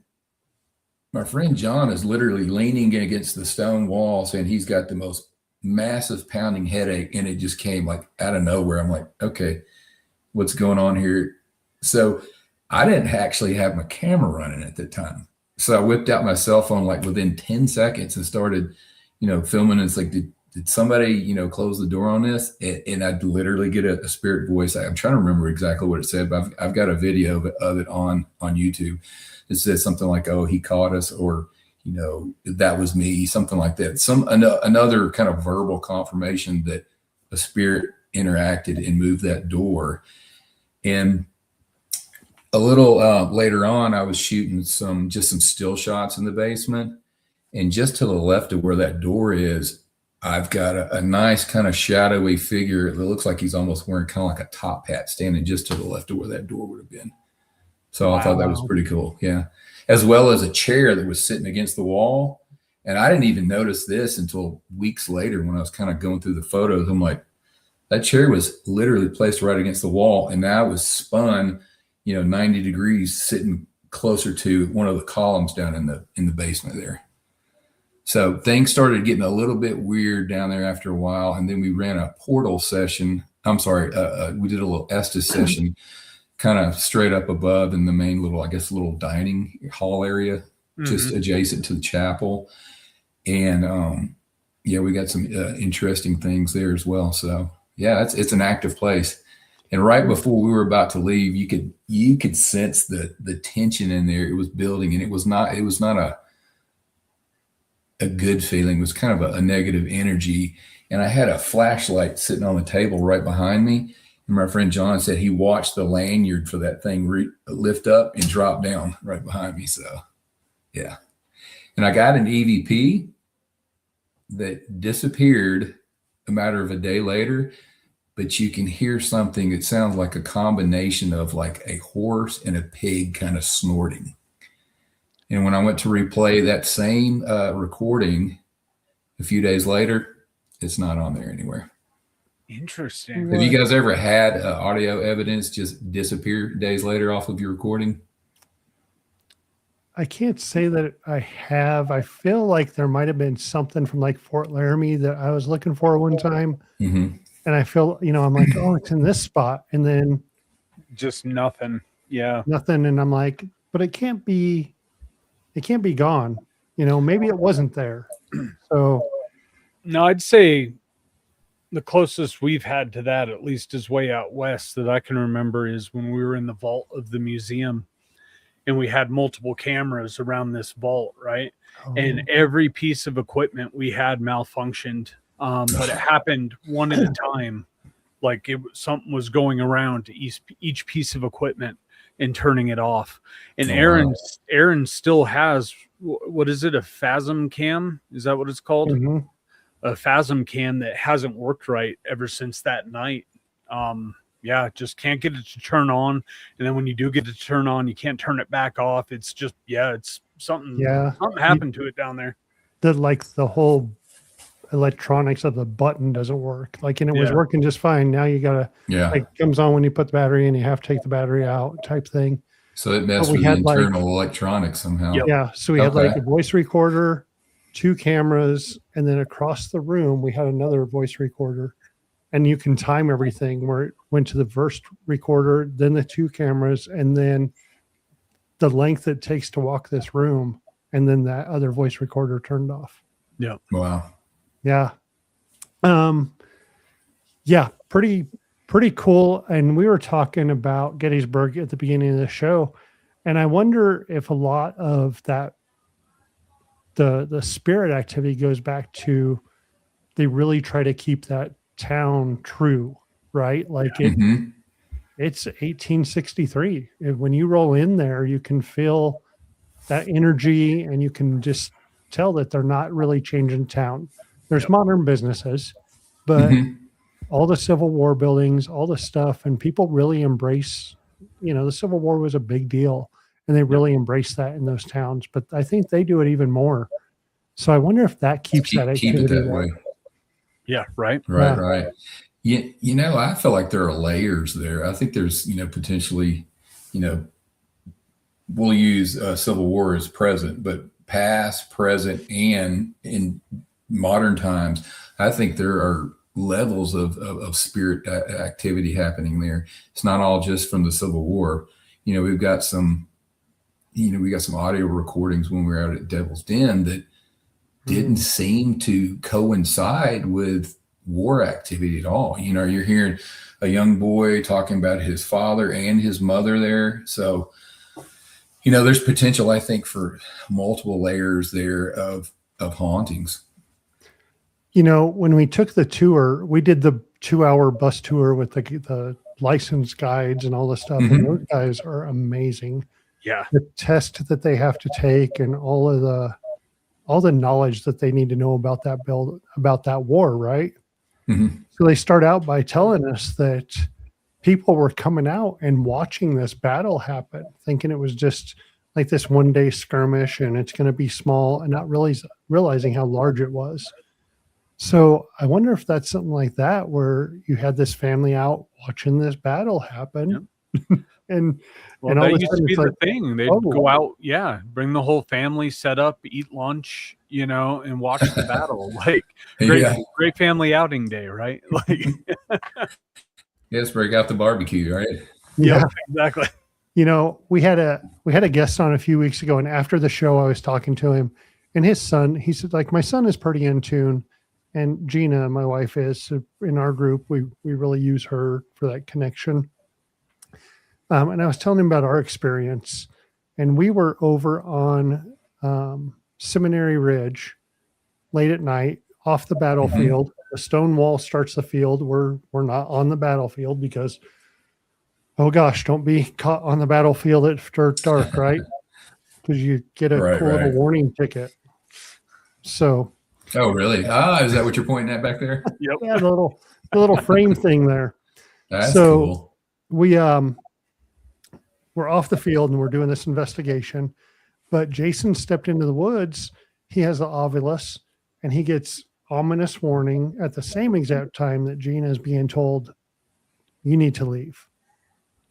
my friend John is literally leaning against the stone wall, saying he's got the most massive pounding headache. And it just came like out of nowhere. I'm like, okay, what's going on here? So I didn't actually have my camera running at the time. So I whipped out my cell phone like within 10 seconds and started, filming. And it's like, did somebody, close the door on this? And I'd literally get a spirit voice. I'm trying to remember exactly what it said, but I've got a video of it on YouTube. It says something like, oh, he caught us, or, that was me, something like that. Another kind of verbal confirmation that a spirit interacted and moved that door. And a little later on, I was shooting some still shots in the basement. And just to the left of where that door is, I've got a nice kind of shadowy figure. It looks like he's almost wearing kind of like a top hat, standing just to the left of where that door would have been. So I thought that was pretty cool. Yeah. As well as a chair that was sitting against the wall. And I didn't even notice this until weeks later when I was kind of going through the photos. I'm like, that chair was literally placed right against the wall. And now it was spun, 90 degrees, sitting closer to one of the columns down in the basement there. So things started getting a little bit weird down there after a while, and then we ran a portal session. I'm sorry, we did a little Estes session, kind of straight up above in the main little dining hall area, just adjacent to the chapel, and we got some interesting things there as well. So yeah, it's an active place. And right before we were about to leave, you could sense the tension in there. It was building, and it was not a good feeling. It was kind of a negative energy. And I had a flashlight sitting on the table right behind me. And my friend John said he watched the lanyard for that thing lift up and drop down right behind me. So, yeah. And I got an EVP that disappeared a matter of a day later, but you can hear something that sounds like a combination of like a horse and a pig kind of snorting. And when I went to replay that same recording a few days later, it's not on there anywhere.
Interesting.
Have you guys ever had audio evidence just disappear days later off of your recording?
I can't say that I have. I feel like there might have been something from like Fort Laramie that I was looking for one time.
Mm-hmm.
And I feel, I'm like, oh, it's in this spot. And then
just nothing. Yeah.
Nothing. And I'm like, but it can't be gone. Maybe it wasn't there. So
no, I'd say the closest we've had to that, at least is way out west that I can remember, is when we were in the vault of the museum and we had multiple cameras around this vault, right? Oh. And every piece of equipment we had malfunctioned, but it happened one at a time. Like something was going around to each piece of equipment and turning it off. And Aaron still has, what is it? A FASM cam? Is that what it's called?
Mm-hmm.
A FASM cam that hasn't worked right ever since that night. Just can't get it to turn on. And then when you do get it to turn on, you can't turn it back off. It's just, it's something. Yeah. Something happened to it down there.
The whole electronics of the button doesn't work. And it was working just fine. Now you gotta, it comes on when you put the battery in, you have to take the battery out type thing.
So it messed with the internal electronics somehow.
Yep. Yeah. So we had a voice recorder, 2 cameras, and then across the room we had another voice recorder, and you can time everything where it went to the first recorder, then the 2 cameras, and then the length it takes to walk this room, and then that other voice recorder turned off.
Yeah.
Wow.
Yeah. Pretty cool. And we were talking about Gettysburg at the beginning of the show, and I wonder if a lot of that, the spirit activity goes back to, they really try to keep that town true, right? It's 1863. When you roll in there, you can feel that energy, and you can just tell that they're not really changing town. There's modern businesses, but all the Civil War buildings, all the stuff, and people really embrace, the Civil War was a big deal, and they really embrace that in those towns. But I think they do it even more. So I wonder if that keeps that activity
keep it that way.
Yeah, right.
Right. I feel like there are layers there. I think there's, potentially, we'll use Civil War as present, but past, present, and in modern times, I think there are levels of spirit activity happening there. It's not all just from the Civil War. We've got some, we got some audio recordings when we were out at Devil's Den that didn't seem to coincide with war activity at all. You're hearing a young boy talking about his father and his mother there. So, there's potential, I think, for multiple layers there of hauntings.
When we took the tour, we did the 2-hour bus tour with the licensed guides and all this stuff. And those guys are amazing.
Yeah.
The test that they have to take, and all the knowledge that they need to know about that war, right?
Mm-hmm.
So they start out by telling us that people were coming out and watching this battle happen, thinking it was just like this one-day skirmish and it's going to be small, and not really realizing how large it was. So I wonder if that's something like that, where you had this family out watching this battle happen.
Yep.
And
Well,
and all
that
of a
used to
sudden
be
it's
the
like,
thing. They'd
oh,
go out, yeah, bring the whole family, set up, eat lunch, you know, and watch the battle. Like great,
Yeah.
great family outing day, right? Like,
Yes, break out the barbecue, right?
yeah.
yep, exactly.
You know, we had a guest on a few weeks ago, and after the show, I was talking to him, and his son. He said, like, my son is pretty in tune, and Gina, my wife, is. So in our group. We really use her for that connection. And I was telling him about our experience, and we were over on Seminary Ridge late at night off the battlefield. The stone wall starts the field. We're not on the battlefield because, oh gosh, don't be caught on the battlefield after dark, right? Because you get a
Right,
cool little
right.
warning ticket. So
Oh, really? Is that what you're pointing at back there?
Yep.
yeah, the little frame thing there.
That's
So
cool.
we're off the field and we're doing this investigation, but Jason stepped into the woods. He has the Ovilus, and he gets ominous warning at the same exact time that Gina is being told, you need to leave.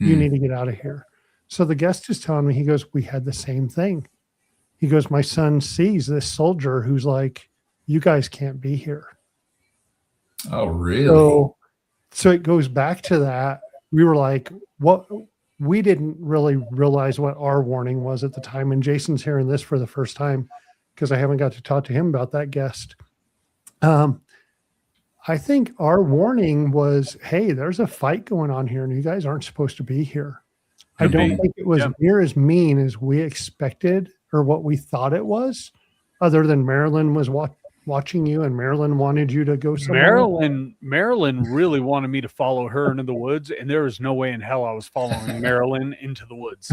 You need to get out of here. So the guest is telling me, he goes, we had the same thing. He goes, my son sees this soldier who's like, you guys can't be here.
Oh, really?
So it goes back to that. We were like, what? We didn't really realize what our warning was at the time. And Jason's hearing this for the first time because I haven't got to talk to him about that guest. I think our warning was, hey, there's a fight going on here and you guys aren't supposed to be here. I don't think it was near as mean as we expected or what we thought it was, other than Marilyn was watching you and Marilyn wanted you to go somewhere.
Marilyn really wanted me to follow her into the woods, and there was no way in hell I was following Marilyn into the woods.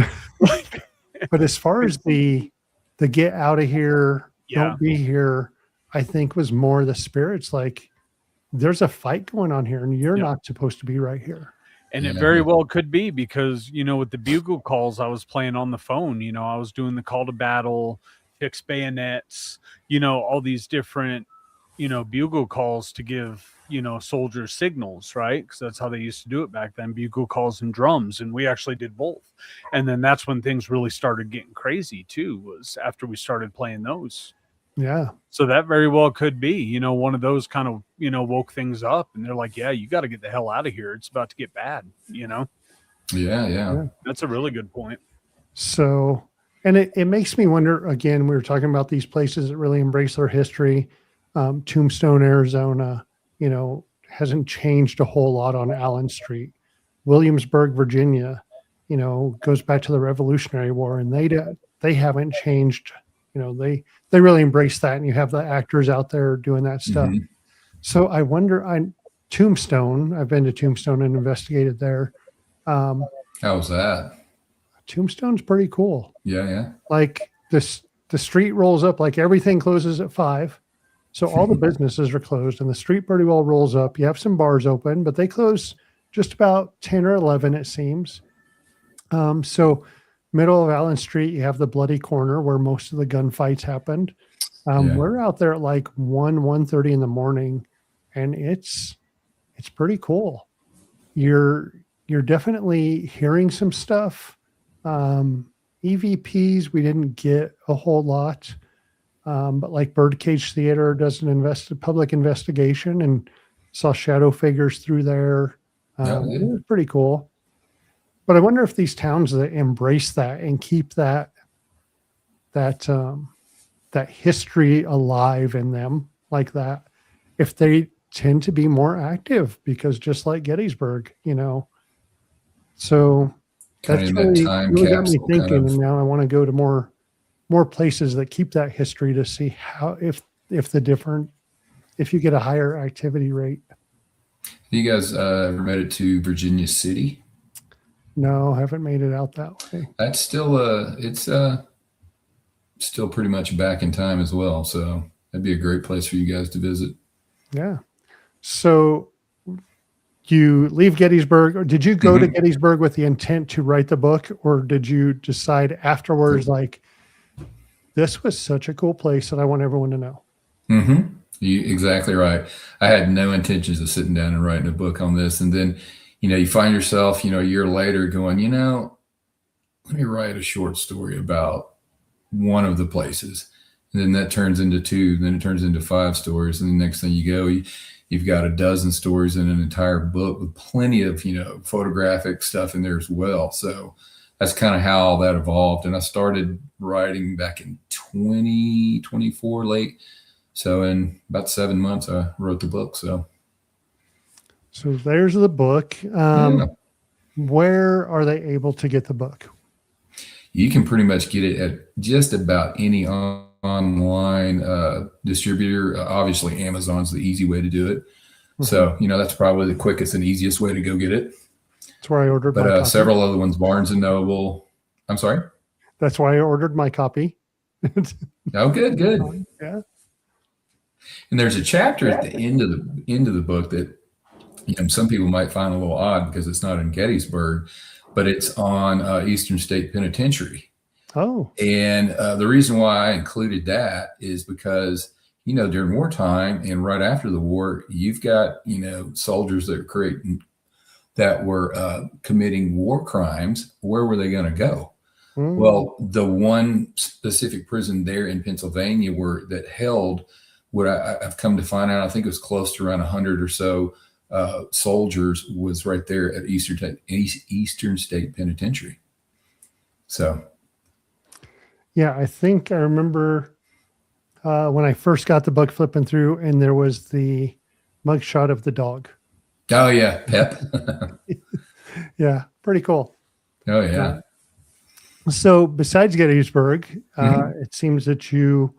But as far as the get out of here,
Yeah.
don't be here, I think was more the spirits like, there's a fight going on here and you're not supposed to be right here.
And it very well could be because, you know, with the bugle calls I was playing on the phone, you know, I was doing the call to battle, fixed bayonets, you know, all these different, you know, bugle calls to give, you know, soldiers signals, right? Because that's how they used to do it back then, bugle calls and drums. And we actually did both. And then that's when things really started getting crazy too, was after we started playing those.
Yeah.
So that very well could be, you know, one of those kind of, you know, woke things up and they're like, yeah, you got to get the hell out of here. It's about to get bad, you know?
Yeah.
That's a really good point.
So, and it makes me wonder, again, we were talking about these places that really embrace their history. Tombstone, Arizona, you know, hasn't changed a whole lot on Allen Street. Williamsburg, Virginia, you know, goes back to the Revolutionary War, and they haven't changed. You know, they really embrace that, and you have the actors out there doing that stuff. So I wonder, Tombstone, I've been to Tombstone and investigated there.
How was that?
Tombstone's pretty cool.
Yeah.
Like the street rolls up, like everything closes at 5. So all the businesses are closed and the street pretty well rolls up. You have some bars open, but they close just about 10 or 11, it seems. So middle of Allen Street, you have the bloody corner where most of the gunfights happened. We're out there at like 1:30 in the morning, and it's pretty cool. You're definitely hearing some stuff. EVPs, we didn't get a whole lot. But like Birdcage Theater does a public investigation and saw shadow figures through there. It was pretty cool. But I wonder if these towns that embrace that and keep that history alive in them like that, if they tend to be more active, because just like Gettysburg, you know. So that's really got me thinking, and now I want to go to more places that keep that history to see how if you get a higher activity rate.
You guys ever made it to Virginia City?
No, haven't made it out that way.
That's still it's still pretty much back in time as well. So that'd be a great place for you guys to visit.
Yeah. So you leave Gettysburg, or did you go to Gettysburg with the intent to write the book, or did you decide afterwards, like, this was such a cool place and I want everyone to know?
You're exactly right. I had no intentions of sitting down and writing a book on this. And then, you find yourself, a year later going, let me write a short story about one of the places. And then that turns into 2, then it turns into 5 stories. And the next thing you go, you've got a dozen stories in an entire book with plenty of, photographic stuff in there as well. So that's kind of how all that evolved. And I started writing back in 2024 late. So in about 7 months, I wrote the book. So
there's the book.
yeah.
Where are they able to get the book?
You can pretty much get it at just about any online distributor. Obviously, Amazon's the easy way to do it.
Mhm.
So, that's probably the quickest and easiest way to go get it.
That's where I ordered my
But
copy.
several other ones, Barnes and Noble. I'm sorry.
That's why I ordered my copy.
Oh, good.
Yeah.
And there's a chapter at the end of the book that some people might find a little odd because it's not in Gettysburg, but it's on Eastern State Penitentiary.
Oh.
And the reason why I included that is because, during wartime and right after the war, you've got, soldiers that were committing war crimes. Where were they going to go?
Mm.
Well, the one specific prison there in Pennsylvania that held what I've come to find out, I think it was close to around 100 or so soldiers, was right there at Eastern State Penitentiary. So.
Yeah, I think I remember when I first got the book flipping through, and there was the mugshot of the dog.
Oh yeah, Pep.
Yeah, pretty cool.
Oh yeah.
So besides Gettysburg, it seems that you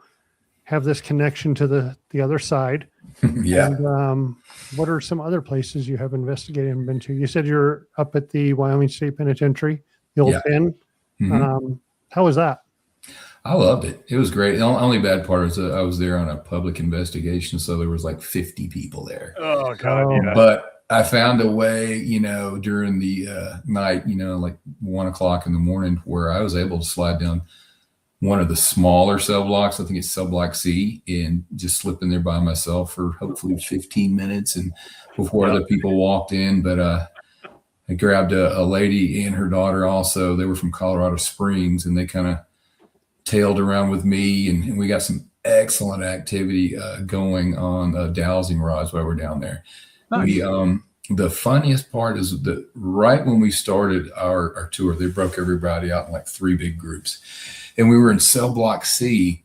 have this connection to the other side.
Yeah.
And what are some other places you have investigated and been to? You said you're up at the Wyoming State Penitentiary, the old pen.
Mm-hmm.
How was that?
I loved it. It was great. The only bad part is I was there on a public investigation, so there was like 50 people there.
Oh God! Yeah.
But I found a way, during the night, like 1 o'clock in the morning, where I was able to slide down one of the smaller cell blocks. I think it's cell block C, and just slip in there by myself for hopefully 15 minutes, and before other people walked in. But I grabbed a lady and her daughter also. They were from Colorado Springs, and they kind of tailed around with me, and we got some excellent activity going on dowsing rods while we're down there.
Nice.
The funniest part is that right when we started our tour, they broke everybody out in like 3 big groups, and we were in cell block C.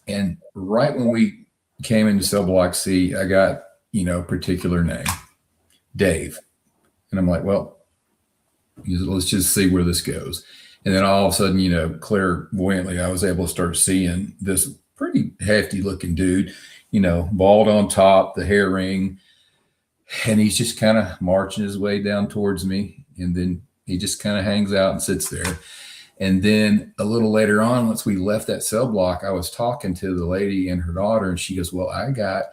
And right when we came into cell block C, I got a particular name, Dave, and I'm like, well, let's just see where this goes. And then all of a sudden, clairvoyantly, I was able to start seeing this pretty hefty looking dude, bald on top, the hair ring. And he's just kind of marching his way down towards me. And then he just kind of hangs out and sits there. And then a little later on, once we left that cell block, I was talking to the lady and her daughter, and she goes, well, I got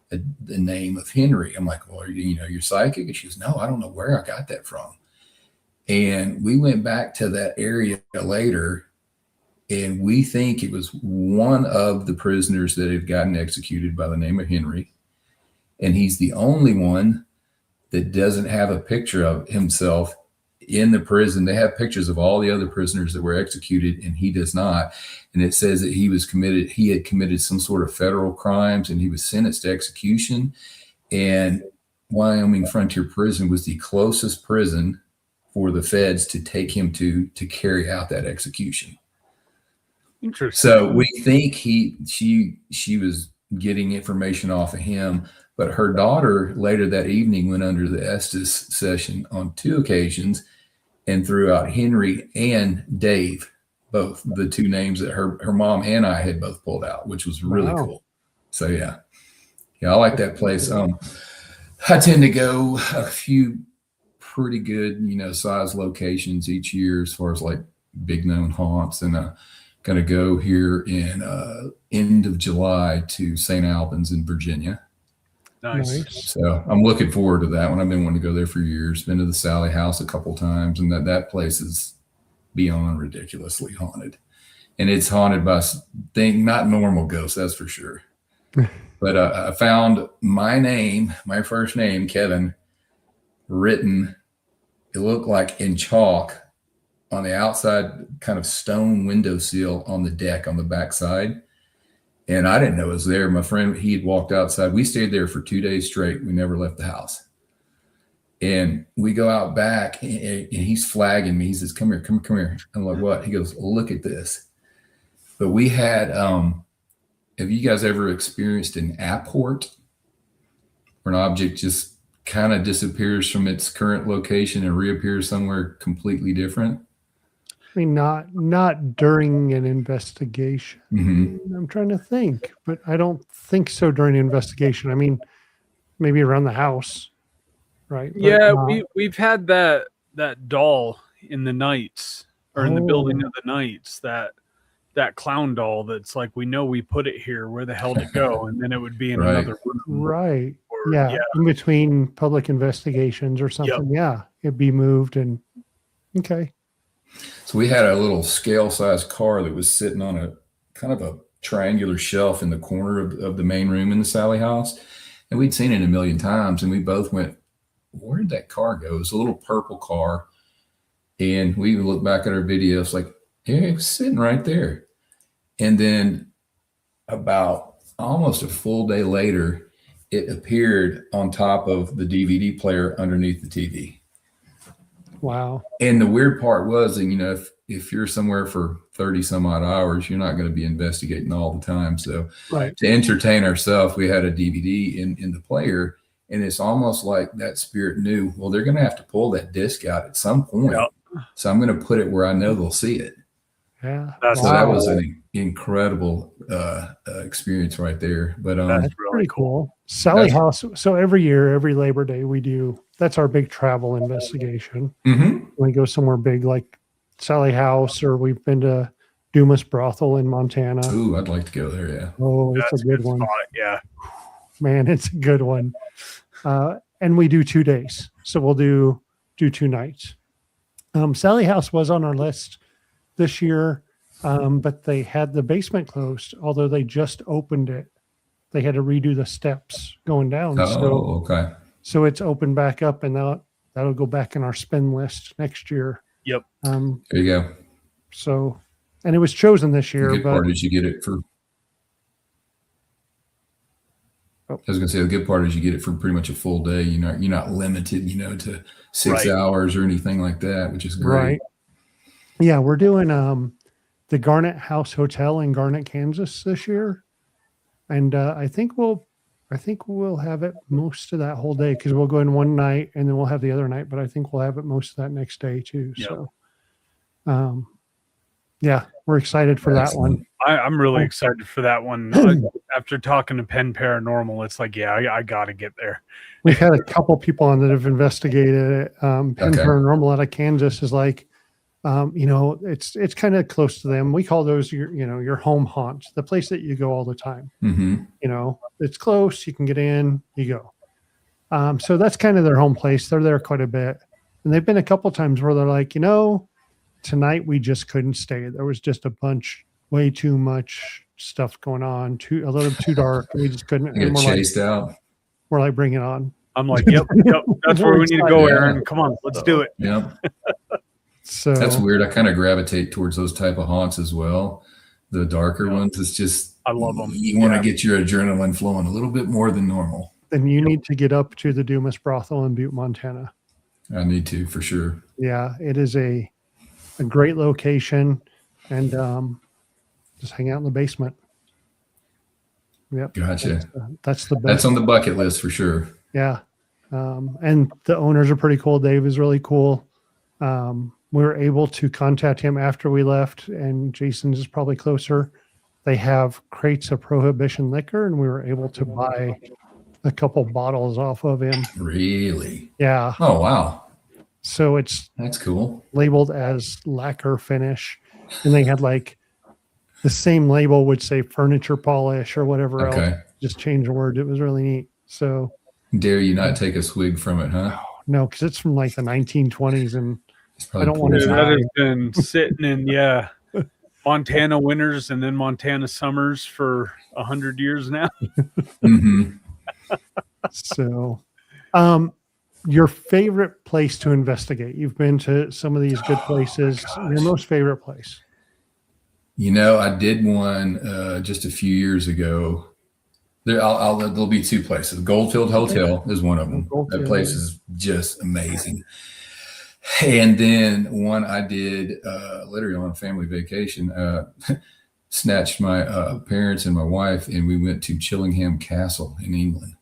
the name of Henry. I'm like, well, you're psychic? And she goes, no, I don't know where I got that from. And we went back to that area later, and we think it was one of the prisoners that had gotten executed by the name of Henry. And he's the only one that doesn't have a picture of himself in the prison. They have pictures of all the other prisoners that were executed, and he does not. And it says that he had committed some sort of federal crimes, and he was sentenced to execution. And Wyoming Frontier Prison was the closest prison for the feds to take him to carry out that execution.
Interesting.
So we think she was getting information off of him, but her daughter later that evening went under the Estes session on 2 occasions and threw out Henry and Dave, both the 2 names that her mom and I had both pulled out, which was really cool. So yeah, I like that place. I tend to go a few pretty good, size locations each year as far as like big known haunts, and going to go here in end of July to St. Albans in Virginia.
Nice.
So I'm looking forward to that one. I've been wanting to go there for years. Been to the Sally House a couple times, and that place is beyond ridiculously haunted. And it's haunted by not normal ghosts, that's for sure. But I found my first name, Kevin, written it looked like in chalk on the outside, kind of stone windowsill on the deck on the backside. And I didn't know it was there. My friend, he had walked outside. We stayed there for 2 days straight. We never left the house. And we go out back, and he's flagging me. He says, come here, come here. I'm like, what? He goes, look at this. But we had, have you guys ever experienced an apport, where an object just kind of disappears from its current location and reappears somewhere completely different?
I mean, not during an investigation.
Mm-hmm.
I'm trying to think, but I don't think so during an investigation. I mean, maybe around the house, right? But
Yeah,
not-
we've had that doll in the Knights, or in the building
Oh.
of the Knights, that clown doll that's like, we know we put it here, where the hell did it go? And then it would be in
Right.
another room.
Right.
Or,
Yeah. In between public investigations or something. Yeah. It'd be moved and okay.
So we had a little scale-sized car that was sitting on a kind of a triangular shelf in the corner of the main room in the Sally house. And we'd seen it a million times, and we both went, where did that car go? It was a little purple car. And we even looked back at our videos like, yeah, it was sitting right there. And then about almost a full day later, it appeared on top of the DVD player underneath the TV.
Wow.
And the weird part was, and if you're somewhere for 30 some odd hours, you're not going to be investigating all the time. So
Right.
to entertain ourselves, we had a DVD in the player, and it's almost like that spirit knew, well, they're going to have to pull that disc out at some point.
Yep.
So I'm going to put it where I know they'll see it.
Yeah.
That's
So that
Wow.
was an incredible experience right there. But
That's really
Pretty cool. Sally House. So every year, every Labor Day, that's our big travel investigation.
mhm.
We go somewhere big like Sally House, or we've been to Dumas Brothel in Montana.
Ooh, I'd like to go there. Yeah.
Oh, it's
That's
a good one.
spot. Yeah.
Man, it's a good one. And we do 2 days. So we'll do 2 nights. Sally House was on our list this year, but they had the basement closed, although they just opened it. They had to redo the steps going down.
Oh, okay.
So it's opened back up, and that'll go back in our spin list next year.
Yep.
There you go.
So, and it was chosen this
The
year,
good
but
part is you get it for.
Oh.
I was gonna say the good part is you get it for pretty much a full day. You're not limited, to 6
Right.
hours or anything like that, which is great.
right. Yeah, we're doing the Garnet House Hotel in Garnet, Kansas this year, and I think we'll have it most of that whole day, because we'll go in one night and then we'll have the other night. But I think we'll have it most of that next day too.
Yep.
So, yeah, we're excited for that one.
I'm really excited for that one. After talking to Penn Paranormal, it's like, yeah, I got to get there.
We've had a couple people on that have investigated it. Penn
Okay.
Paranormal out of Kansas is like, it's kind of close to them. We call those your home haunt, the place that you go all the time.
Mm-hmm.
It's close. You can get in, you go. So that's kind of their home place. They're there quite a bit. And they've been a couple times where they're like, tonight we just couldn't stay. There was just way too much stuff going on, a little too dark. We just couldn't.
Get
And
chased out.
we're like, bring it on.
I'm like, yep, that's where we need to go,
Yeah.
Aaron. Come on, let's do it.
Yeah.
So
That's weird. I kind of gravitate towards those type of haunts as well. The darker ones. It's just,
I love them.
You want to get your adrenaline flowing a little bit more than normal.
then you need to get up to the Dumas Brothel in Butte, Montana.
I need to, for sure.
Yeah, it is a great location, and just hang out in the basement. Yep.
Gotcha.
That's the best.
That's on the bucket list for sure.
Yeah. And the owners are pretty cool. Dave is really cool. We were able to contact him after we left, and Jason's is probably closer. They have crates of Prohibition liquor, and we were able to buy a couple bottles off of him.
Really?
Yeah.
Oh, wow.
So it's
That's cool.
labeled as lacquer finish, and they had like the same label would say furniture polish or whatever else.
Okay.
Just change the word. It was really neat. So
Dare you not take a swig from it, huh?
no, because it's from like the 1920s, and
It's probably
I don't wanna
Dude,
poison.
that has been sitting in, Montana winters and then Montana summers for 100 years now.
Mhm.
so Your favorite place to investigate? You've been to some of these good places. Your most favorite place?
I did one just a few years ago. There'll be two places. Goldfield Hotel is one of them. That place is just amazing. And then one I did literally on a family vacation, snatched my parents and my wife, and we went to Chillingham Castle in England.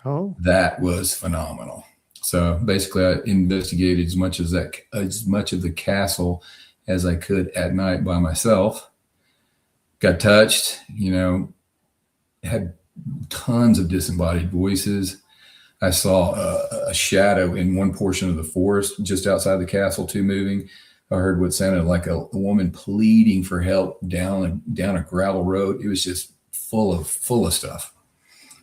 Oh,
that was phenomenal. So basically, I investigated as much of the castle as I could at night by myself. Got touched, had tons of disembodied voices. I saw a shadow in one portion of the forest just outside the castle, too, moving. I heard what sounded like a woman pleading for help down a gravel road. It was just full of stuff.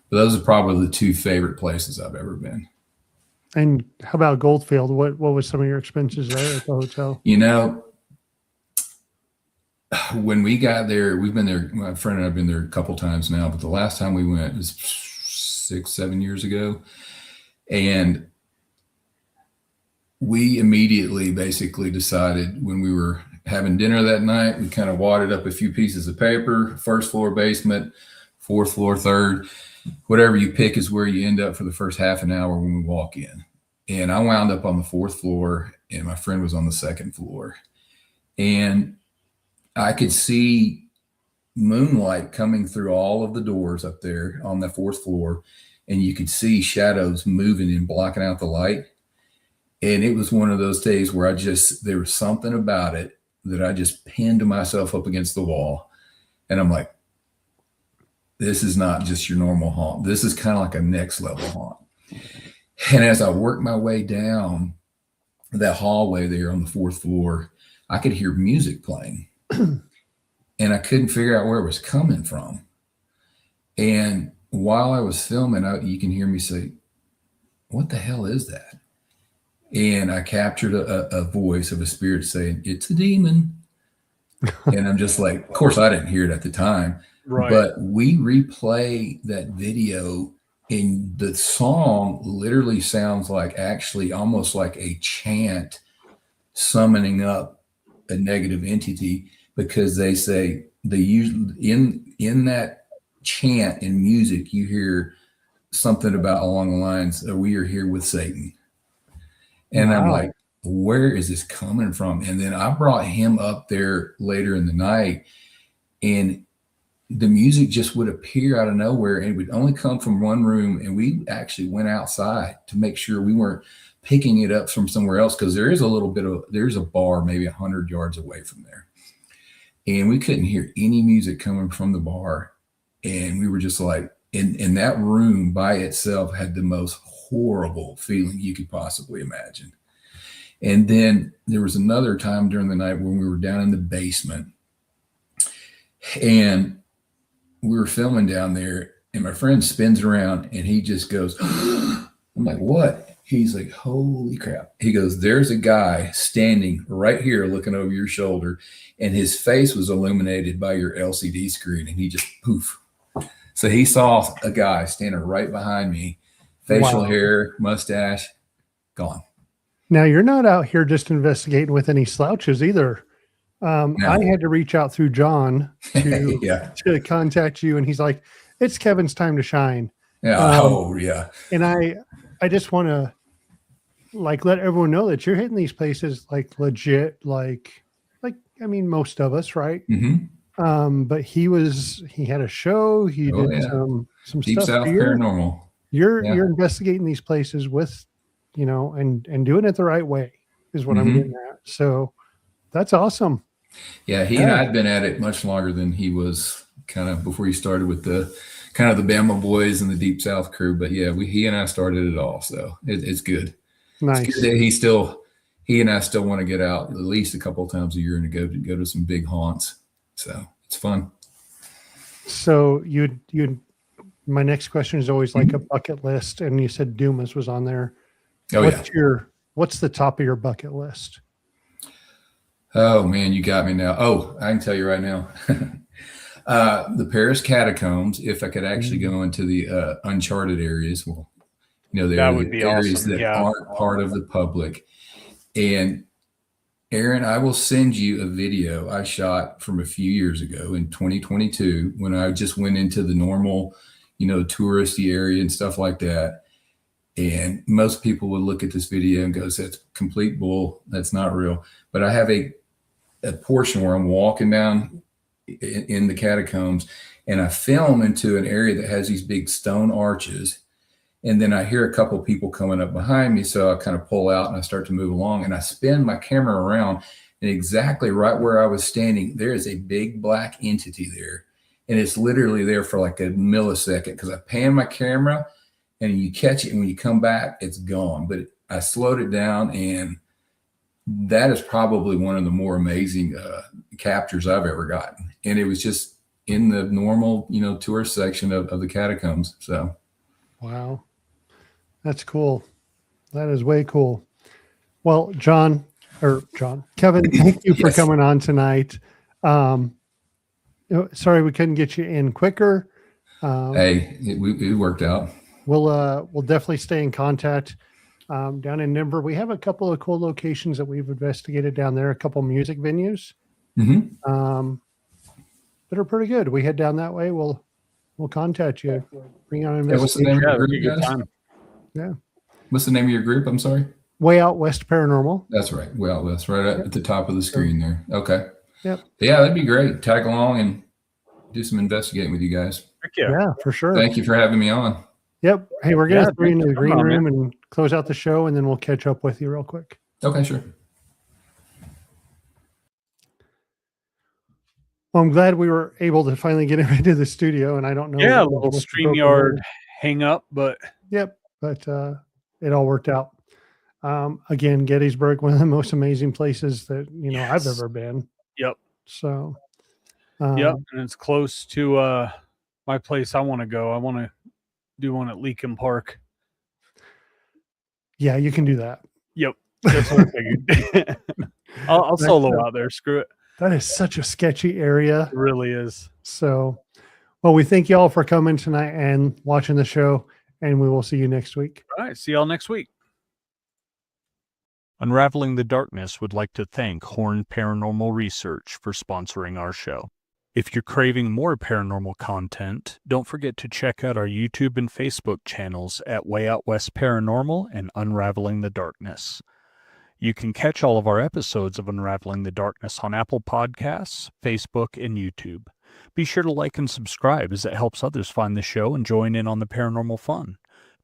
But those are probably the two favorite places I've ever been.
And how about Goldfield? What was some of your expenses there at the hotel?
When we got there, we've been there, my friend and I've been there a couple times now, but the last time we went was 6-7 years ago. And we immediately basically decided when we were having dinner that night, we kind of wadded up a few pieces of paper, first floor basement, fourth floor, third, whatever you pick is where you end up for the first half an hour when we walk in. And I wound up on the fourth floor and my friend was on the second floor. And I could see moonlight coming through all of the doors up there on the fourth floor. And you could see shadows moving and blocking out the light. And it was one of those days where there was something about it that I just pinned myself up against the wall. And I'm like, this is not just your normal haunt. This is kind of like a next level haunt. And as I worked my way down that hallway there on the fourth floor, I could hear music playing. And I couldn't figure out where it was coming from. And while I was filming, you can hear me say, what the hell is that? And I captured a voice of a spirit saying, it's a demon. And I'm just like, of course, I didn't hear it at the time. Right. But we replay that video and the song literally sounds like actually almost like a chant summoning up a negative entity, because they say they use in that chant in music, you hear something about along the lines of, we are here with Satan. And wow. I'm like, where is this coming from? And then I brought him up there later in the night, and the music just would appear out of nowhere, and it would only come from one room. And we actually went outside to make sure we weren't picking it up from somewhere else, because there's a bar maybe 100 yards away from there. And we couldn't hear any music coming from the bar. And we were just like, and that room by itself had the most horrible feeling you could possibly imagine. And then there was another time during the night when we were down in the basement, and we were filming down there, and my friend spins around and he just goes, I'm like, what? He's like, holy crap. He goes, there's a guy standing right here looking over your shoulder, and his face was illuminated by your LCD screen, and he just poof. So he saw a guy standing right behind me, facial hair, mustache, gone.
Now, you're not out here just investigating with any slouches either. No. I had to reach out through John to contact you, and he's like, it's Kevin's time to shine.
Yeah.
And I just want to let everyone know that you're hitting these places like legit, I mean, most of us, right?
Mm-hmm.
But he had a show. He did some
Deep
stuff.
South Paranormal.
You're investigating these places with, and doing it the right way is what I'm getting at. So that's awesome.
Yeah, he and I had been at it much longer than he was, kind of before he started with the kind of the Bama Boys and the Deep South crew. But yeah, he and I started it all, so it's good.
Nice.
It's good that he and I still want to get out at least a couple of times a year and go to some big haunts. So it's fun.
So my next question is always like a bucket list, and you said Dumas was on there. What's the top of your bucket list?
Oh man, you got me now. Oh, I can tell you right now. The Paris catacombs, if I could actually go into the uncharted areas. Well, There
That
are
would be
areas
awesome.
that
Yeah.
aren't part of the public. And Aaron, I will send you a video I shot from a few years ago in 2022 when I just went into the normal, touristy area and stuff like that. And most people would look at this video and go, that's complete bull. That's not real. But I have a portion where I'm walking down in the catacombs and I film into an area that has these big stone arches. And then I hear a couple of people coming up behind me. So I kind of pull out and I start to move along and I spin my camera around, and exactly right where I was standing, there is a big black entity there. And it's literally there for like a millisecond because I pan my camera and you catch it. And when you come back, it's gone. But I slowed it down, and that is probably one of the more amazing captures I've ever gotten. And it was just in the normal, tourist section of the catacombs. So.
Wow. That's cool. That is way cool. Well, Kevin, thank you for
Yes.
coming on tonight. Sorry we couldn't get you in quicker.
Hey, it worked out.
We'll definitely stay in contact. Down in Denver, we have a couple of cool locations that we've investigated down there, a couple music venues
Mm-hmm.
that are pretty good. We head down that way. We'll contact you. Bring on an
Yeah, what's the name
investigation.
of
Yeah,
your
that'd be a
group,
good
guys?
time.
Yeah.
What's the name of your group? I'm sorry.
Way Out West Paranormal.
That's right. Well, that's right at the top of the screen there. Okay.
Yep.
Yeah, that'd be great. Tag along and do some investigating with you guys.
Heck yeah.
Yeah, for sure.
Thank you for having me on.
Yep. Hey, we're going
Yeah,
to throw you into the
thanks for
green
coming on,
room and close out the show, and then we'll catch up with you real quick.
Okay, sure.
Well, I'm glad we were able to finally get him into the studio, and I don't know.
Yeah, a
what
little
was the broken
StreamYard
line.
hang up, but
Yep. But it all worked out. Again, Gettysburg, one of the most amazing places that, I've
Yes.
ever been.
Yep.
So,
yep. And it's close to my place I want to go. I want to do one at Leakin Park.
yeah, you can do that.
Yep. That's what I figured. I'll solo out there. Screw it.
That is such a sketchy area.
It really is.
So, well, we thank you all for coming tonight and watching the show, and we will see you next week.
All right. See y'all next week.
Unraveling the Darkness would like to thank Horn Paranormal Research for sponsoring our show. If you're craving more paranormal content, don't forget to check out our YouTube and Facebook channels at Way Out West Paranormal and Unraveling the Darkness. You can catch all of our episodes of Unraveling the Darkness on Apple Podcasts, Facebook, and YouTube. Be sure to like and subscribe, as it helps others find the show and join in on the paranormal fun.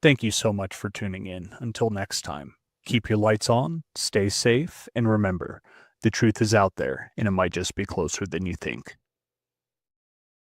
Thank you so much for tuning in. Until next time, keep your lights on, stay safe, and remember, the truth is out there, and it might just be closer than you think.